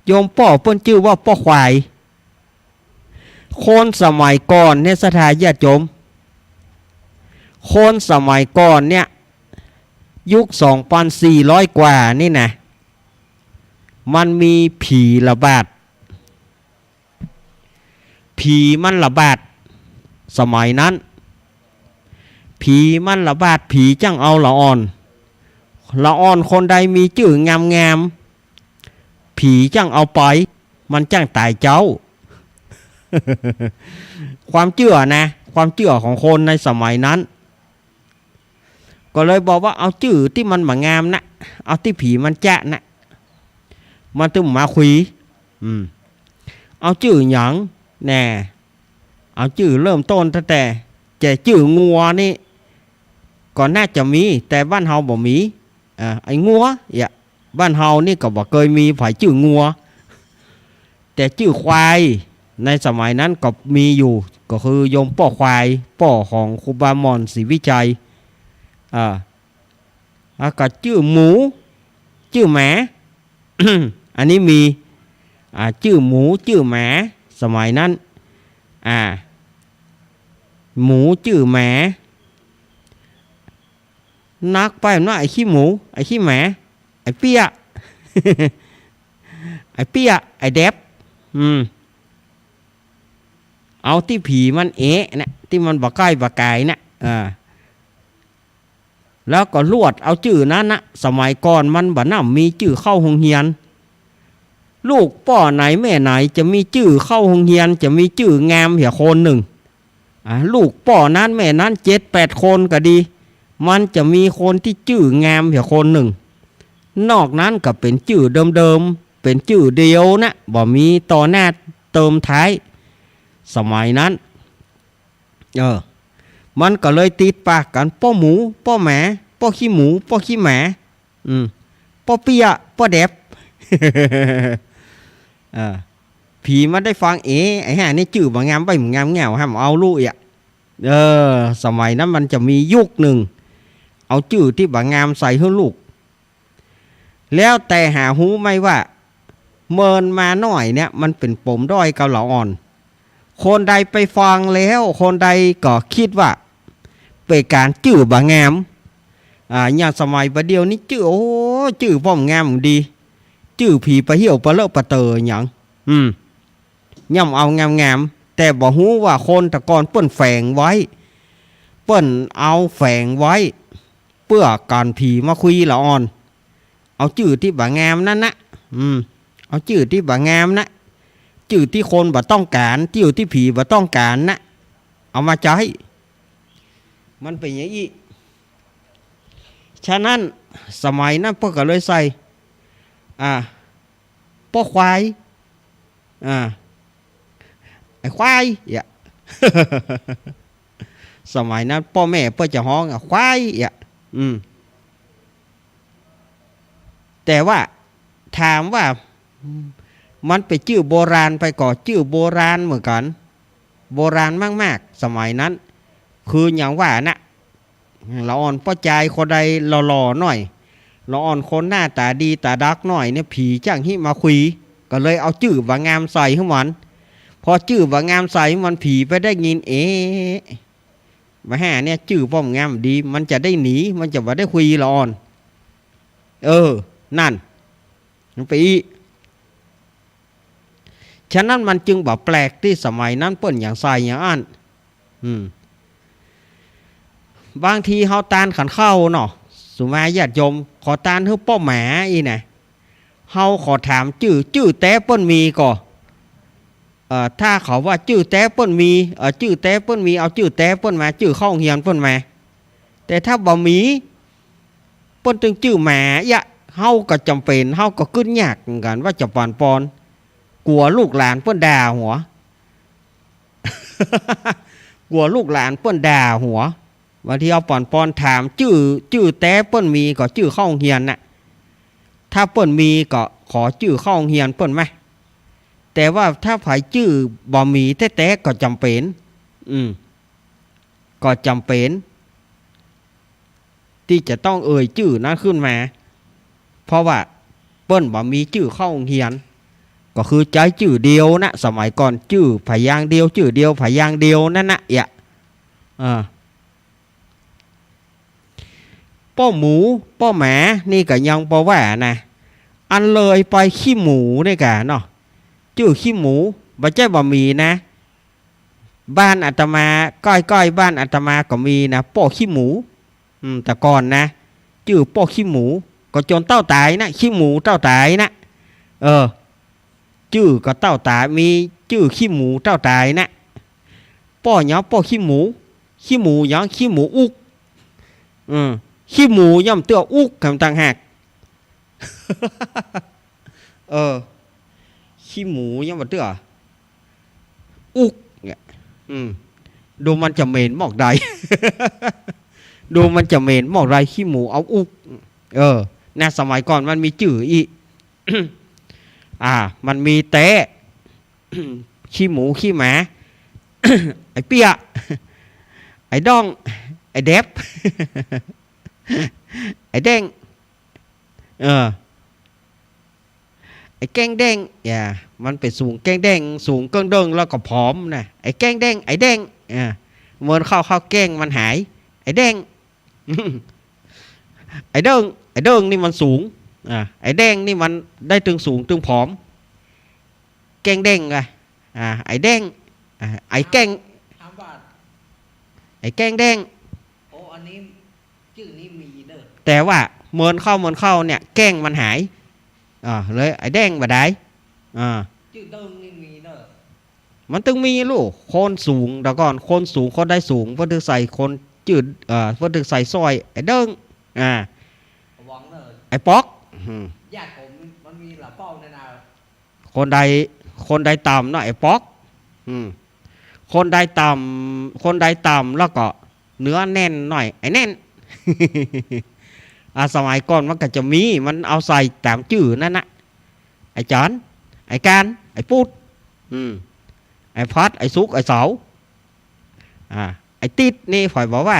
Speaker 1: โยมป่อเปิ้นชื่อว่าป่อควายคนสมัยก่อนเนี่ยศรัทธาญาติโยมคนสมัยก่อนเนี่ยยุค 2,400 กว่านี่นะมันมีผีระบาดผีมันระบาดสมัยนั้นผีมันระบาดผีจังเอาละอ่อนคนใดมีชื่องามผีจังเอาไปมันจังตายเจ้า ความเชื่อนะความเชื่อของคนในสมัยนั้นก็เลยบอกว่าเอาชื่อที่มันงามนะเอาที่ผีมันแจ๊ะนะมันตึมมาคุยเอาชื่อหยังแน่เอาชื่อเริ่มต้นตั้งแต่ชื่องัวนี่ก่อนน่าจะมีแต่บ้านเฮาบ่มีไอ้งัวบ้านเฮานี่ก็บ่เคยมีฝ่ายชื่องัวแต่ชื่อควายในสมัยนั้นก็มีอยู่ก็คือโยมป่อควายป่อของครูบามอนศรีวิจัยก็ชื่อหมูชื่อหมา อันนี้มีชื่อหมูชื่อหมาสมัยนั้นหมูชื่อหมานักไปว่าไอ้ขี้หมูไอ้ขี้หมาไอ้เปี้ย ไอ้เปี้ยไอ้เด็บเอาที่ผีมันนะที่มันบ่ใกล้บ่ไกลนะแล้วก็ลวดเอาชื่อนั้นนะสมัยก่อนมันบ่นำมีชื่อเข้าโรงเรียนลูกป่อไหนแม่ไหนจะมีชื่อเข้าโรงเรียนจะมีชื่องามเหี่ยคนหนึ่งลูกป่อนั้นแม่นั้น 7-8 คนก็ดีมันจะมีคนที่ชื่องามเหี่ยคนหนึ่งนอกนั้นก็เป็นชื่อเดิมๆเป็นชื่อเดียวนะบ่มีต่อหน้าเติมท้ายสมัยนั้นมันก็เลยติดปากกันป้อหมูป้อแหมป้อขี้หมูป้อขี้แหมป้อเปียป้อแดบ ผีมันได้ฟังไอ้ห่านี่ชื่อบ่งามไปมึงงามแง่วห้ามเอาลูกสมัยนั้นมันจะมียุคหนึ่งเอาชื่อที่บ่งามใส่ให้ลูกแล้วแต่หาหูไม่ว่าเมินมาหน่อยเนี่ยมันเป็นปมด้อยเกาเหลาอ่อนคนใดไปฟังแล้วคนใดก็คิดว่าเป็นการชื่อบ่งามอย่างสมัยประเดี๋ยวนี้ชื่อพ่อมงามดีชื่อผีประเหี่ยวประเลอะประเตออย่างย่ำเอางามแต่บ่ฮู้ว่าคนตะกอนเปิ้นแฝงไว้เปิ้นเอาแฝงไว้เพื่อการผีมาคุยละอ่อนเอาชื่อที่บ่งามนั่นนะเอาชื่อที่บ่งามนะชื่อที่คนบ่ต้องการชื่อที่ผีบ่ต้องการนะเอามาใช้มันเป็นอย่างนี้ฉะนั้นสมัยนั้นพวกก็เลยใส่ป้อควายไอ้ควายสมัยนั้นพ่อแม่เพื่อจะฮ้องควายแต่ว่าถามว่ามันไปชื่อโบราณไปก่อชื่อโบราณเหมือนกันโบราณมากๆสมัยนั้นคืออย่างว่านะ ละอ่อนป้อใจคนใดหล่อๆหน่อยละอ่อนคนหน้าตาดีตาดักหน่อยเนี่ยผีจ้างที่มาคุยก็เลยเอาจื่อว่างามใส่ให้มันพอจื่อว่างามใส่มันผีไปได้ยินมาหาเนี่ยจื่อป้อมงามดีมันจะได้หนีมันจะมาได้คุยละอ่อนนั่นมันไปอีฉะนั้นมันจึงแบบแปลกที่สมัยนั้นเปิ้นอย่างใส่อย่างอันบางทีเขาตานขันเข้าเนาะสุมาญาติโยมขอตานให้ป้อหมาอีน่ะเฮาขอถามจื้อแต้เปิ้นมีก่อถ้าเขาว่าจื้อแต้เปิ้นมีจื้อแต้เปิ้นมีเอาจื้อแต้เปิ้นมาจื้อเข้าเฮียนเปิ้นมาแต่ถ้าบ่มีเปิ้นตึงจื้อหมายะเฮาก็จำเป็นเฮาก็ขึ้นยากกันว่าจะปอนปอนกลัวลูกหลานเปิ้นด่าหัว กลัวลูกหลานเปิ้นด่าหัวบางทีเอาปอนถามจื้อแต้เปิ้นมีก็จื้อเข้าเฮียนน่ะถ้าเปิ้นมีก็ขอจื้อเข้าเฮียนเปิ้นไหมแต่ว่าถ้าไผจื้อบ่มีแท้ๆก็จำเป็นก็จำเป็นที่จะต้องเอ่ยจื้อนั้นขึ้นมาเพราะว่าเปิ้นบ่มีจื้อเข้าเฮียนก็คือใจจื้อเดียวนะสมัยก่อนจื้อพยางเดียวจื้อเดียวพยางเดียวนั่นนะป้อหมูป้อหมานี่ก็ยังบ่ว่านะอันเลยไปขี้หมูนี่กะเนาะจื้อขี้หมูบ่ใช่บ่มีนะบ้านอาตมาก้อยบ้านอาตมาก็มีนะป้อขี้หมูแต่ก่อนนะจื้อป้อขี้หมูก็จนเต้าตายนะขี้หมูเต้าตายนะจื้อก็เต้าตายมีจื้อขี้หมูเต้าตายนะป้อหยอป้อขี้หมูหยอขี้หมูอุกขี้หมูย่อมเตื้ออุกคำต่างหากขี้หมูย่อมมาเตื้ออุกเนี่ยดูมันจะเหม็นหมอกใด ดูมันจะเหม็นหมอกใดขี้หมูเอาอุกในสมัยก่อนมันมีจื่ออี มันมีเตะ ขี้หมูขี้หมา ไอ้เปียไอ้ดองไอ้เด็บ ไอ้แดงไอ้แกงแดงมันไปสูงแกงแดงสูงเกิ้งเด้งแล้วก็ผอมนะไอ้แกงแดงไอ้แดงเมื่อเข้าแกงมันหายไอ้แดง ไอ้เด้งนี่มันสูงไอ้แดงนี่มันได้ตึงสูงตึงผอมแกงแดงไอ้แดงไอ้แกงไอ้แกงแดง
Speaker 5: โอ้อันนี้ชื่อนี้มีเด้อ
Speaker 1: แต่ว่าเมินเข้าเนี่ยแกงมันหายเลยไอ้แดงบ่ได้
Speaker 5: ชื่อเดิมนี่มีเด้อ
Speaker 1: มันต้องมีลูกคนสูงเดี๋ยวก่อนคนสูงคนได้สูงเพื่อถึงใส่คนจืดเพื่อถึงใส่ซอยไอ้เด้ง
Speaker 5: หวังเด้อ
Speaker 1: ไอ้ป๊อก
Speaker 5: ญาติผมมันมีหลาเป้าในนา
Speaker 1: คนใดต่ำเนาะไอ้ป๊อกคนใดต่ำแล้วก็เนื้อแน่นหน่อยไอ้แน่น สมัยก่อนมันก็จะมีมันเอาใส่ตามชื่อนั่นนะไอ้จอนไอ้การไอ้ปูดไอ้พัดไอ้ซุกไอ้เสาไอ้ติดนี่ฝ่ายบอกว่า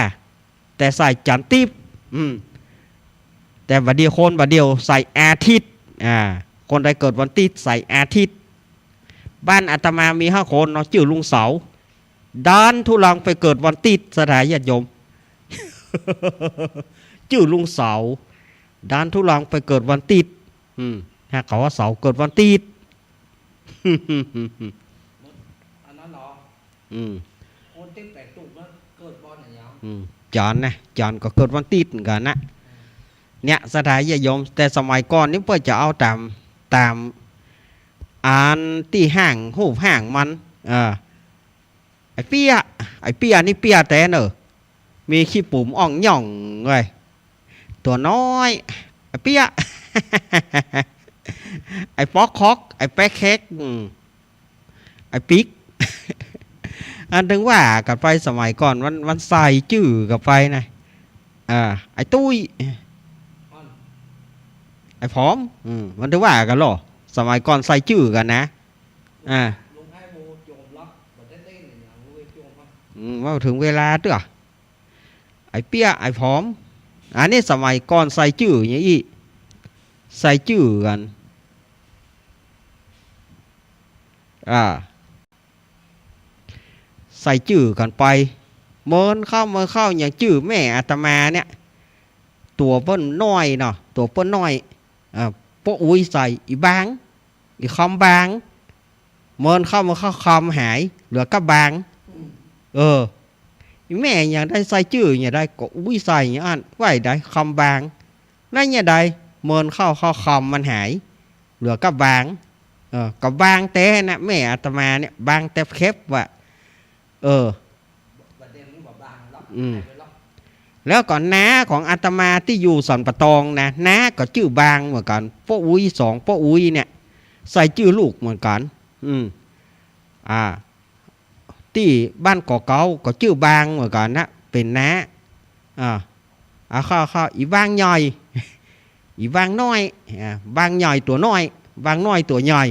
Speaker 1: แต่ใส่จันติบแต่บัดเดียวใส่อาทิตย์คนใดเกิดวันติดใส่อาทิตย์บ้านอาตมามี5 คนเนาะชื่อลุงเสาด้านทุลังไปเกิดวันติดสถานญาติโยม ชื่อลุงเสาด้านทุลังไปเกิดวันติดถ้าเขาว่าเสาเกิดวันติด
Speaker 5: อันนั้นเหรอคนที่แปลกตุกมันเกิดบอลอย่างเงี้ย
Speaker 1: จอนก็เกิดวันติดเหมือนกันนะเนี่ยสถานญาติโยมแต่สมัยก่อนนี่เพื่อจะเอาตามอ่านที่ห้างหูห้างมันไอ้เปียนี่เปียแต่เนอะมีขี้ปุ่มอ่องหย่องเลยตัวน้อยไอ้เปีย ไอ้ป๊อกคอกไอ้แป๊กเค้กไอ้ปิ๊ก อันถึงว่ากันไปสมัยก่อนมันใส่จื่อกับไปนะไอ้ตุ้ยไอ้พร้อมมันถึงว่ากันหรอสมัยก่อนใส่จื่อกันนะว่าถึงเวลาเด้อ ไอ้เปี้ยไอ้ผอมอันนี้สมัยก่อนใส่จื่ออย่างนี้ใส่จื่อกันใส่จื่อกันไปเมินเข้าอย่างจื่อแม่อาตมาเนี่ยตัวเปิ้นน้อยเนาะตัวเปิ้นน้อยโป๊ะอุ้ยใส่อีบางอีคอมบางเมินเข้าคอมหายเหลือก็บางแม่อย่างได้ใส่จื่ออย่างได้ก็อุ้ยใส่อย่างอันไว้ได้คอมบางนั่นอย่างใดเมินเข้าคอมมันหายเหลือก็บางก็บางแต่นะแม่อาตมาเนี่ยบางแต่เข็บว่ะแล้วก่อนน้าของอาตมาที่อยู่สันปะตองนะน้าก็ชื่อบางเหมือนกันพ่ออุ้ยสองพ่ออุ้ยเนี่ยใส่ชื่อลูกเหมือนกันที่บ้านก่อเกาก็ชื่อบางเหมือนกันนะเป็นน้าข้าอีบางย่อย อีบางน้อยบางย่อยตัวน้อยบางน้อยตัวย่อย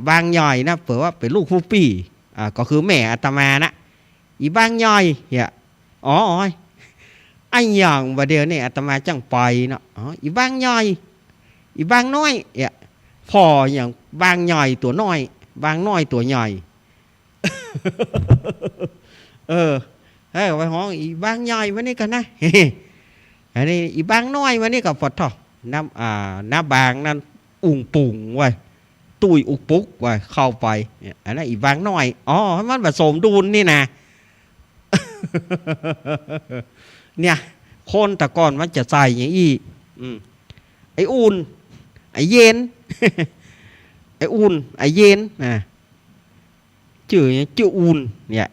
Speaker 1: บางย่อยนะเผื่อว่าเป็นลูกผู้ปีก็คือแม่อาตมานะอีบางย่อยไอ้อย่างว่าเดียวนี่อาตมาจังไปเนาะอีบางย่อยอีบางน้อยพออย่างบางย่อยตัวน้อยบางน้อยตัวใหญ่ ไปห้องอีบางย่อยวันนี้กันนะ อันนี้อีบางน้อยวันนี้กับพอทอน้ำบางนั่นอุ่งปุ่งไว้ตุยอุกปุกไว้เข้าไปอันนั้นอีบางน้อยมันผสมดูนนี่นะ เนี่ยคนแต่ก่อนมันจะใส่อย่างอี้ไอ้อุ่นไอ้เย็น ไอ้อุ่นไอ้เย็นนะชื่ออุ่นเนี่ย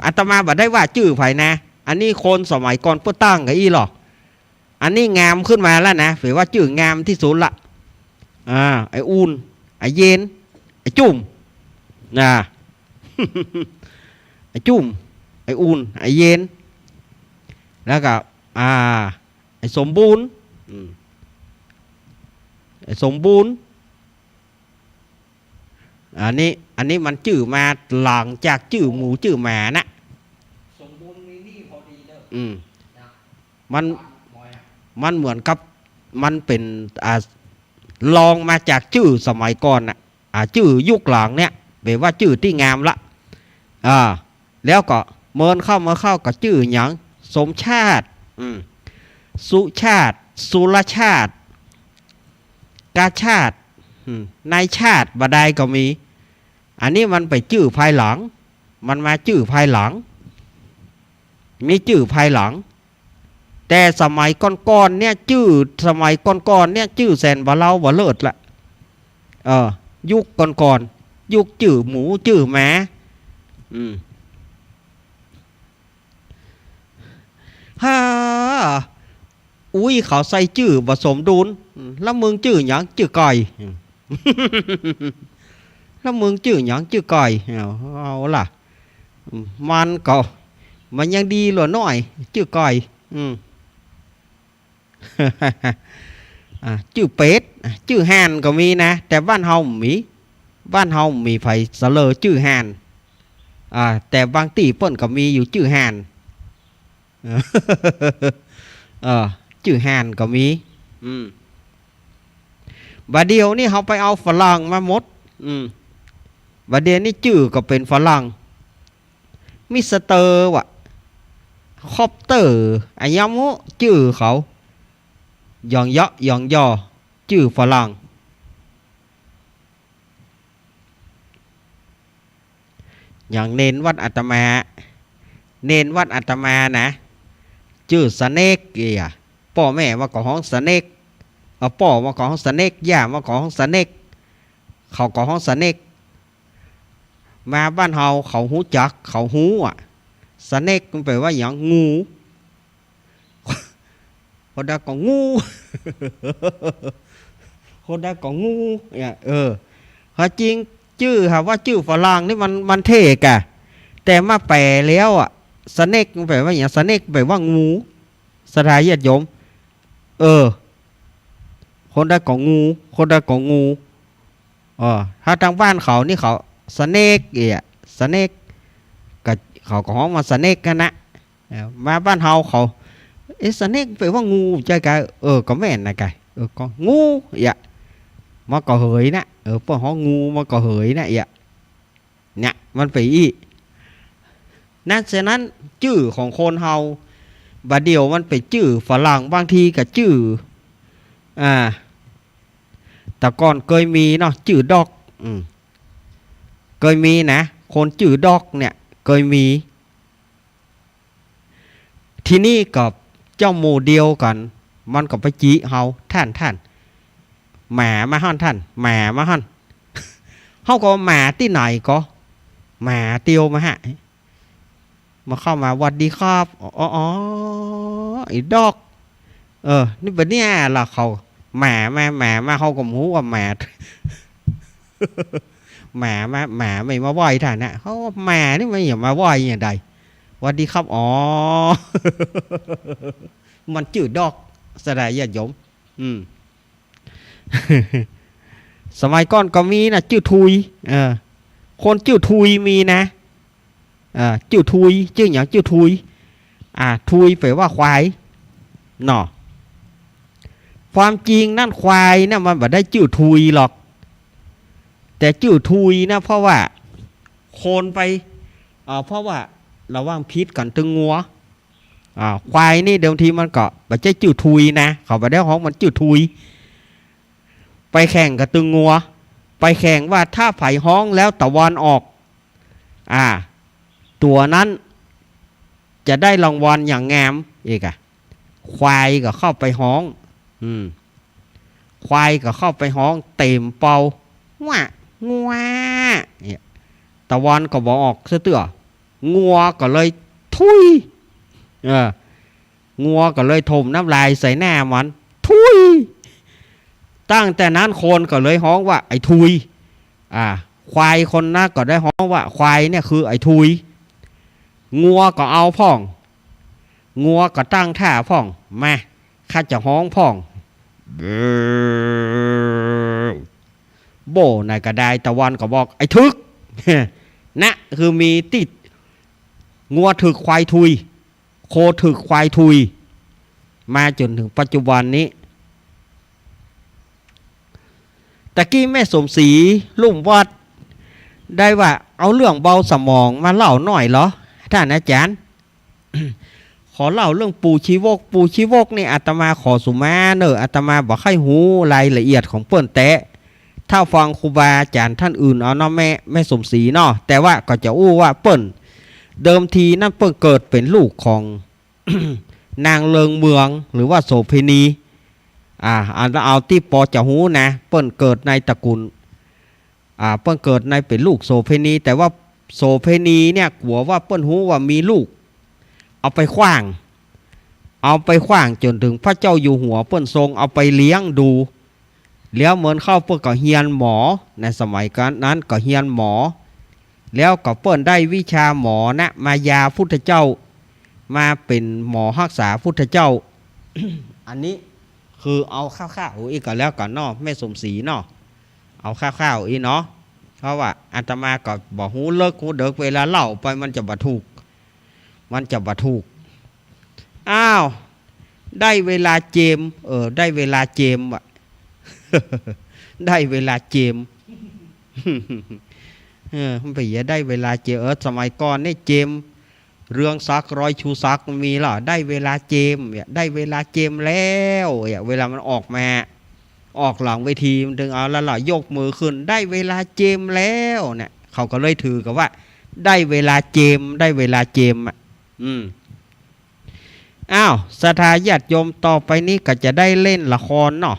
Speaker 1: อาตมาบอกได้ว่าชื่อไผ่นะอันนี้คนสมัยก่อนเพื่อตั้งกับอีหรออันนี้งามขึ้นมาแล้วนะถือว่าชื่องามที่สุดละไอ้อุ่นไอ้เย็นไอ้จุ่มนะ ไอ้จุ่มไอ้อุ่นไอ้เย็นแล้วก็ไอ้สมบูรณ์ไอ้สมบูรณ์อันนี้มันชื่อมาหลังจากชื่อหมูชื่อหมานะ
Speaker 5: สมบูรณ์มีนี่พอดีเด้อ
Speaker 1: มันเหมือนกับมันเป็นลองมาจากชื่อสมัยก่อนน่ะชื่อยุคหลังเนี่ยแปลว่าชื่อที่งามละแล้วก็เมินเข้ากับชื่ออย่างสมชาติสุชาติสุรชาติกาชาตินายชาติบดายก็มีอันนี้มันไปชื่อภายหลังมันมาชื่อภายหลังมีชื่อภายหลังแต่สมัยก่อนเนี่ยชื่อสมัยก่อนเนี่ยชื่อแสนบะเล่าบะเลิศละยุคก่อนยุคชื่อหมูชื่อหมาอุ้ยเขาใส่ชื่อผสมดุลแล้วมึงชื่อหยังชื่อก่อย แล้วมึงชื่อหยังชื่อก่อยเอาล่ะมันยังดีหรอน้อยชื่อก่อยชื่อเป็ดชื่อห่านก็มีนะแต่บ้านเฮามีไผสะเลอชื่อห่านแต่บางที่เปิ้นก็มีอยู่ชื่อห่าน ชื่อห่านก็มีบัดเดียวนี่เขาไปเอาฝรั่งมาหมดบัดเดียวนี่ชื่อก็เป็นฝรั่งมิสเตอร์วะคอปเตอร์อายามุชื่อเขายองเยาะยองยอชื่อฝรั่งอย่างเน้นวัดอาตมานะชื่อสเนกพ่อแม่มาก่อห้องสเนกพ่อมาก่อห้องสเนกย่ามาก่อห้องสเนกเขาก่อห้องสเนกมาบ้านเฮาเขาหูจักเขาหูสเนกมันแปลว่าอย่างงูคนได้ก็งู คนได้ก็งูเขาจริงชื่อว่าชื่อฝรั่งนี่มันเท่กะแต่มาแปลแล้วสเนกมันแปลว่าอย่างสเนกแปลว่างูสถายญาติโยมคนได้ก็งูถ้าทางบ้านเขานี่เขาสเนกสเนกกับเขาก็ห้องมาสเนกกันนะ มาบ้านเฮาเขาสเน็กไปว่างูใจกะก็แม่นนะกะก็งูอย่ามาก็เหยนะพวกเขางูมาก็เหยนะอย่าเนี่ยมันไปอีนั่นฉะนั้นชื่อของคนเฮาบาเดียวมันไปชื่อฝรั่งบางทีก็ชื่อแต่ก่อนเคยมีเนาะชื่อดอกเคยมีนะคนชื่อดอกเนี่ยเคยมีที่นี่กับเจ้าหมู่เดียวกันมันก็ไปจีเฮาท่านหมามาหั่นท่านหมามาหั่นเฮาก็หมาที่ไหนก็หมาเตียวมาฮะมาเข้ามาวัดดีครับอ๋อไอ้ดอกนี่แบบเนี้ยล่ะเขาหมามาเขาก็หูว่าหมาหมาไม่มาไหวท่านนะเขาหมานี่ไม่อย่ามาไหวอย่างใดวัดดีครับอ๋อ มันจืดดอกสดายญาติโยมสมัยก่อนก็มีนะจืดทุยคนจืดทุยมีนะจืดทุยจืดอย่างจืดทุยทุยแปลว่าควายเนาะความจริงนั่นควายนะมันไม่ได้จืดทุยหรอกแต่จืดทุยนะเพราะว่าโคนไปเพราะว่าระว่างพิษกันตึงงัวควายนี่เดิมทีมันก็ไม่ใช่จืดทุยนะเขาไปได้ห้องมันจืดทุยไปแข่งกับตึงงัวไปแข่งว่าถ้าไผ่ห้องแล้วตะวันออกตัวนั้นจะได้รางวัลอย่างงามอีกควายก็เข้าไปห้องควายก็เข้าไปห้องเต็มเป่าว่างัวตะวันก็บอกออกเสื้องัวก็เลยทุยงัวก็เลยถมน้ำลายใส่หน้ามันทุยตั้งแต่นั้นคนก็เลยฮ้องว่าไอ้ทุยควายคนนั้นก็ได้ฮ้องว่าควายเนี่ยคือไอ้ทุยงัวก็เอาพ่องงัวก็ตั้งท่าพ่องมาข้าจะฮ้องพ่องโบนายกระไดตะวันก็บอกไอ้ทึกนะคือมีติดงัวถึกควายทุยโคถึกควายทุยมาจนถึงปัจจุบันนี้ตะกี้แม่สมศรีลุ่มวัดได้ว่าเอาเรื่องเบาสมองมาเล่าหน่อยเหรอท่านอาจารย์ ขอเล่าเรื่องปูชีวกนี่อาตมาขอสุมาอาตมาบอกให้หูรายละเอียดของเปิ้นแต่ถ้าฟังครูบาอาจารย์ท่านอื่นเอาเนาะแม่สมศรีเนาะแต่ว่าก็จะอู้ว่าเปิ้นเดิมทีนั่นเปิ้นเกิดเป็นลูกของ นางเลิงเมืองหรือว่าโสเภณีเอาที่ปอจะหูนะเปิ้นเกิดในตระกูลเปิ้นเกิดในเป็นลูกโสเภณีแต่ว่าโสเภณีเนี่ยกลัวว่าเปิ้นหูว่ามีลูกเอาไปขว้างจนถึงพระเจ้าอยู่หัวเปิ้นทรงเอาไปเลี้ยงดูแล้วเหมือนเข้าเปิ้นก็เฮียนหมอในสมัยนั้นก็เฮียนหมอแล้วก็เปิ้นได้วิชาหมอนะมายาพุทธเจ้ามาเป็นหมอรักษาพุทธเจ้า อันนี้คือเอาข้าวอีกก็แล้วกันเนาะแม่สมศรีเนาะเอาข้าวอีเนาะเพราะว่าอาตมาก็บอกหูเลิกหูเด็กเวลาเล่าไปมันจะบ่ถูกอ้าวได้เวลาเจมได้เวลาเจมอ่ะ ได้เวลาเจม มันไปอย่าได้เวลาเจมสมัยก่อนนี่เจมเรื่องซักร้อยชูซักมีหรอได้เวลาเจมได้เวลาเจมแล้วเวลามันออกมาออกหลังเวทีมันถึงเอาแล้วล่ะยกมือขึ้นได้เวลาเจมแล้วเนี่ยเขาก็เลยถือกับว่าได้เวลาเจมอ้าวสถาญาติโยมต่อไปนี้ก็จะได้เล่นละครเนาะ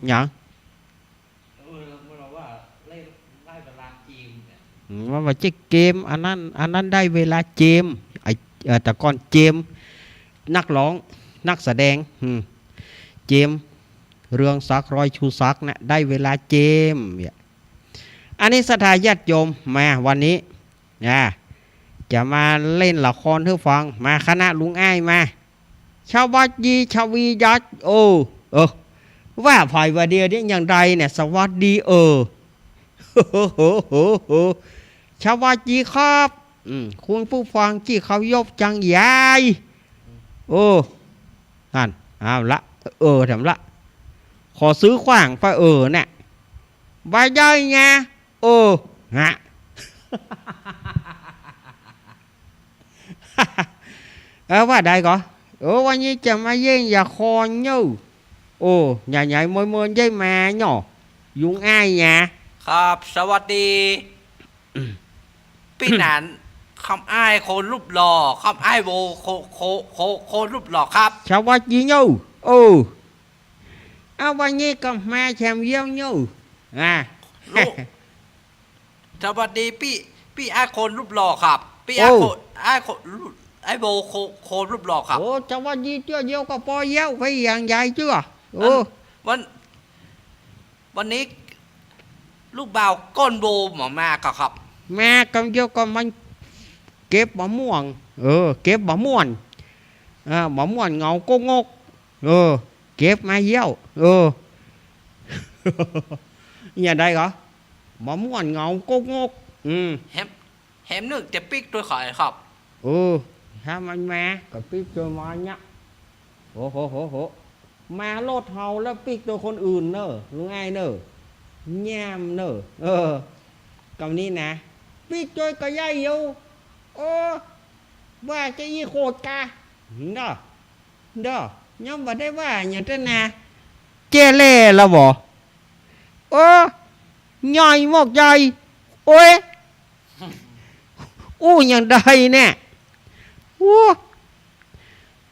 Speaker 1: อย่างว่าจะเกมอันนั้นได้เวลาเจมแต่ก่อนเจมนักร้องนักแสดงเจมเรื่องซักร้อยชูซักนะได้เวลาเจมอันนี้สถาญาติโยมมาวันนี้จะมาเล่นละครให้ฟังมาคณะลุงอ้ายมาชาววัดยีชาวียัดว่าภายว่าเดียวนี้อย่างไรเนี่ยสวัสดี สวัสดีครับคุณผู้ฟังที่เขายบจังยายนั่นเอาละทำละขอซื้อขว้างไปเนี่ยใบย่อยไงฮะ ว่าđây cóวันนี้จะมาเยี่ยงอย่าคอnhư nhà nhảy môi môi với mà nhỏ dùng ai nhà
Speaker 5: ครับสวัสดี พี่หนานคำอ้ายคนรูปหล่อคำอ้ายโบโครูปหล่อครับ
Speaker 1: sao quá gì nhưวันนี้ก็มาแชมเยี่ยมnhư
Speaker 5: ลูกสวัสดีพี่อ้ายคนรูปหล่อครับพี่อ้ายคนไอ้โบโครูปหล่อครับ
Speaker 1: sao quá gì chưa vô có po giáo phải dạng dài chưa
Speaker 5: วันนี้ลูกบ่าวก้นโบหมอมาครับ
Speaker 1: มาcầm vô con mình kẹp bỏ muộn kẹp bỏ muộn bỏ muộn ngầu cô ngốc kẹp mà giáo nhà đây hả bỏ muộn ngầu cô ngốc
Speaker 5: แฮมนึกจะปิ๊กตัวข่อยครับ
Speaker 1: ham anh ma có pít cho mà nhá hổ ma lột hầuแล้วpítตัวคนอื่นเนอะรู้ไงเนอะแย่มเนอะคำนี้นะpít cho cái dây vôว่าจะยี่โคตรกาเด้อnhóm vào đâyว่าnhà trên nè chê lê là bỏ nhoi một dây ôiอย่างใดเนี่ย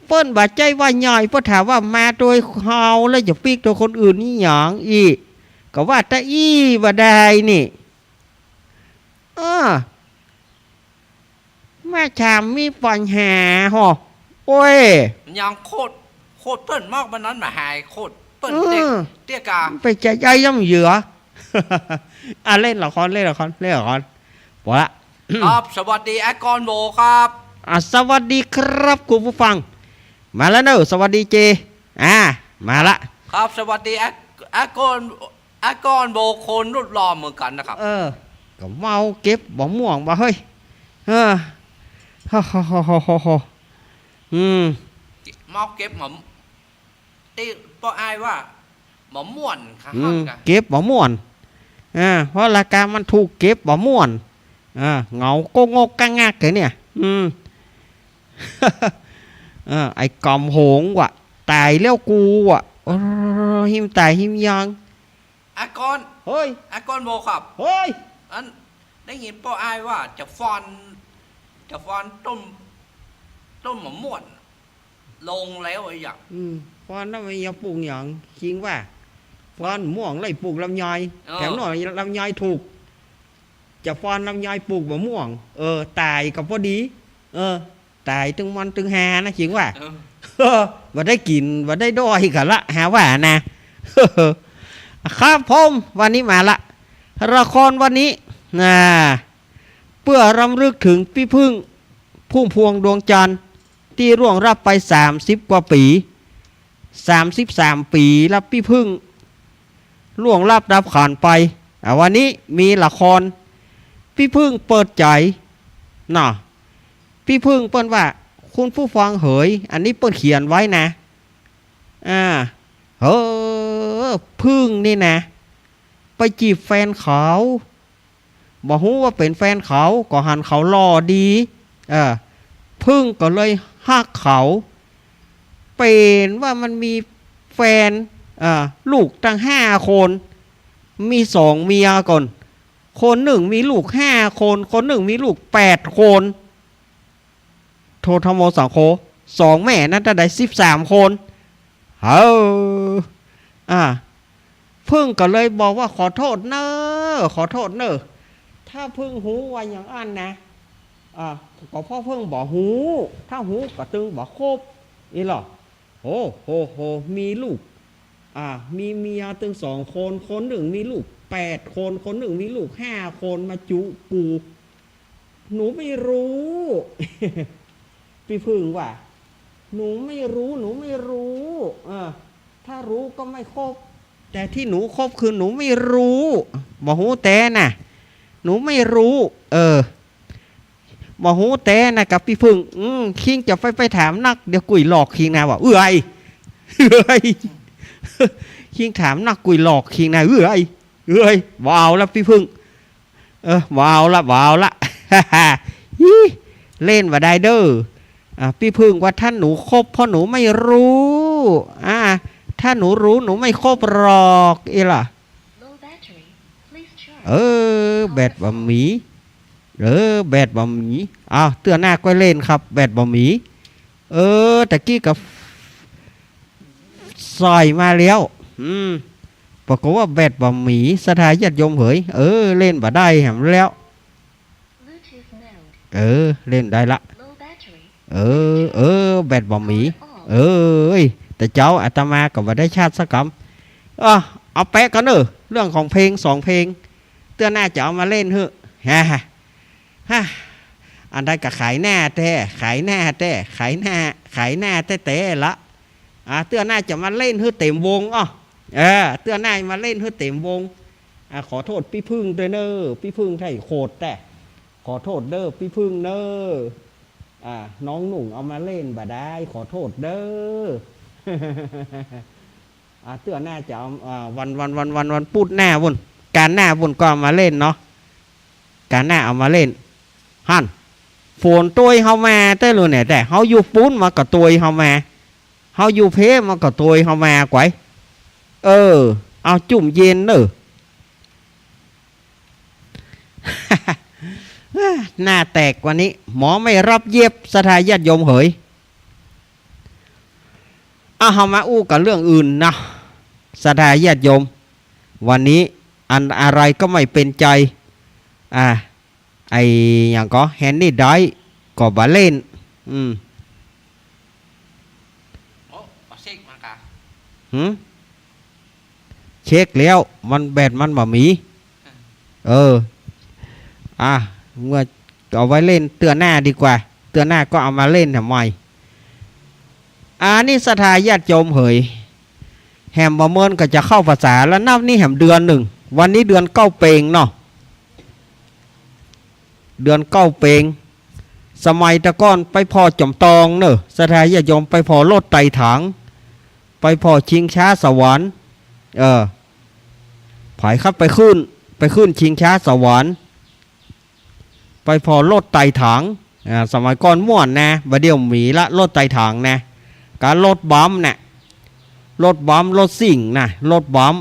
Speaker 1: เปิ้นบาดใจว่าใหญ่เปิ้นถามว่ามาโดยเฮาแล้วจะปีกตัวคนอื่นนี่หยังอีก็ว่าแต่บ่ได้นี่แม่ชามมีปัญหาฮะโอ้ย
Speaker 5: ยังโคตรเปิ้นมากมันนั้นมาหายโคตรเปิ้นเตี้ยกา
Speaker 1: ไปใจใจย่ำเหยื่อ เล่นละครพอละ
Speaker 5: ครับสวัสดีไอ้กอนโบครับ
Speaker 1: สวัสดีครับคุณผู้ฟังมาแล้วเนอะสวัสดีเจมาละ
Speaker 5: ครับสวัสดีไอ้กอนโบคนรุ่นรอเหมือนกันนะครับ
Speaker 1: ก็เมาเก็บบ่ม่วงบ่เฮ้ยฮ่า
Speaker 5: เมาเก็บหมอที่ป้ออายว่าหมอม่วนครับ
Speaker 1: เก็บบ่ม่วนเพราะราคามันถูกเก็บบ่ม่วนเงาโกงกกังงักเนี่ยไอ้กอมโหงว่ะตายแล้วกูว่ะหิมตายหิมยัง
Speaker 5: ไอ้กอน
Speaker 1: เฮ้ย
Speaker 5: ไอ้กอนโบครับ
Speaker 1: เฮ้ย
Speaker 5: อันได้ยินป้ออายว่าจะฟอนต้มหมอม่วนลงแล้วไอ้อย่าง
Speaker 1: ฟอนนั่นมันยังปลูกอย่างจริงว่าฟอนม่วงเลยปลูกลำไยแถมหน่อยลำไยถูกจะฟอนลำไยปลูกมะม่วงตายกับพอดีตายตึงมันตึงหานะจริงว่าว่าได้กินว่าได้ด้อยกันละหาว่านะครับผมวันนี้มาละละครวันนี้เพื่อรำลึกถึงพี่พึ่งพุ่มพวงดวงจันทร์ที่ร่วงรับไป30กว่าปี33ปีแล้วพี่พึ่งล่วงรับดับขันไปวันนี้มีละครพี่พึ่งเปิดใจพี่พึ่งเปิ้นว่าคุณผู้ฟังเหยอันนี้เปิ้นเขียนไว้นะพึ่งนี่นะไปจีบแฟนเขาบอกฮู้ว่าเป็นแฟนเขาก็หันเขาหล่อดีพึ่งก็เลยฮักเขาเป็นว่ามันมีแฟนลูกตั้ง5 คนมี2 เมียก่อนคนหนึ่งมีลูก5 คนคนหนึ่งมีลูก8 คนโทธโมสังโฆ2 แม่นั่นจะได้13 คนพึ่งก็เลยบอกว่าขอโทษเนอะถ้าพึ่งหูว่าอย่างอันนะก็พ่อพึ่งบอกหูถ้าหูก็ตึงบอกครบอีหรอโหมีลูกมีเมียตึง2 คนคนหนึ่งมีลูก8 คนคนหนึ่งมีลูก5 คนมาจุกูหนูไม่รู้ พี่พึ่งว่าหนูไม่รู้ถ้ารู้ก็ไม่ครบแต่ที่หนูครบคือหนูไม่รู้บอกหูแต่น่ะ หนูไม่รู้บ่หูแต่นะกับพี่พึ่งคิงจะไปถามนักเดี๋ยวกุยหลอกคิงนะว่าคิงถามนักกุยหลอกคิงนะว้าวแล้วพี่พึ่งว้าวละ เล่นว่าได้เด้อพี่พึ่งว่าท่านหนูคบเพราะหนูไม่รู้ถ้าหนูรู้หนูไม่คบหรอกล่ะแบตบะหมี่แบตบะหมี่เตือนหน้าก็เล่นครับแบตบะหมี่ตะกี้กับซอยมาแล้วปรากฏว่าแบตบะหมี่สถานญาติโยมเหยเล่นบ่ได้แหมแล้วเล่นได้ละแบตบะหมี่แต่เจ้าอาตมาก็บ่ได้ชาติสักคำเอาแปะกันเรื่องของเพลง2 เพลงเตือนหน้าจะเอามาเล่นอันใดก็ขายหน้าแต่ละเตือนหน้าจะมาเล่นเต็มวงเตือนหน้ามาเล่นเต็มวงขอโทษพี่พึ่งด้วยเนอพี่พึ่งไทยโคตรแต่ขอโทษเด้อพี่พึ่งเนอน้องหนุ่งเอามาเล่นบ่ได้ขอโทษเด้อเตือนหน้าจะเอาวันพูดหน้าวุ่นการหน้าวุ่นก็เอามาเล่นเนาะการหน้าเอามาเล่นฮั่นฝนตัวเฮามาแต่รู้เนี่ยแต่เฮาอยู่ปุ้นมากับตัวเฮามาเฮาอยู่เพมากับตัวเฮามาไกวเอาจุ่มเย็นหน้าแตกวันนี้หมอไม่รับเย็บสถานญาติโยมเหยเฮามาอู้กับเรื่องอื่นนะสถานญาติโยมวันนี้อันอะไรก็ไม่เป็นใจไออย่างก็แฮนนี่ได้ก็บ่เล่น
Speaker 5: เช็คมากะ
Speaker 1: เช็คแล้วมันแบตมันบ่มีเมื่อเอาไว้เล่นเตือนหน้าดีกว่าเตือนหน้าก็เอามาเล่นทำไมนี่สถานญาติโยมเหยแฮมบ่เมินก็จะเข้าภาษาแล้วนับนี่แฮมเดือน1วันนี้เดือน9เปงเนาะเดือน9เปงสมัยตะก้อนไปพอจอมตองสถานญาติโยมไปพอโลดไต่ถังไปพอชิงช้าสวรรค์ผายครับไปขึ้นชิงช้าสวรรค์ไปพอโลดไต่ถังสมัยก่อนม่วนนะบัดเดี๋ยวมีละโลดไต่ถังนะการโลดบัมนะโลดบัมโลดสิ่งนะโลดบัม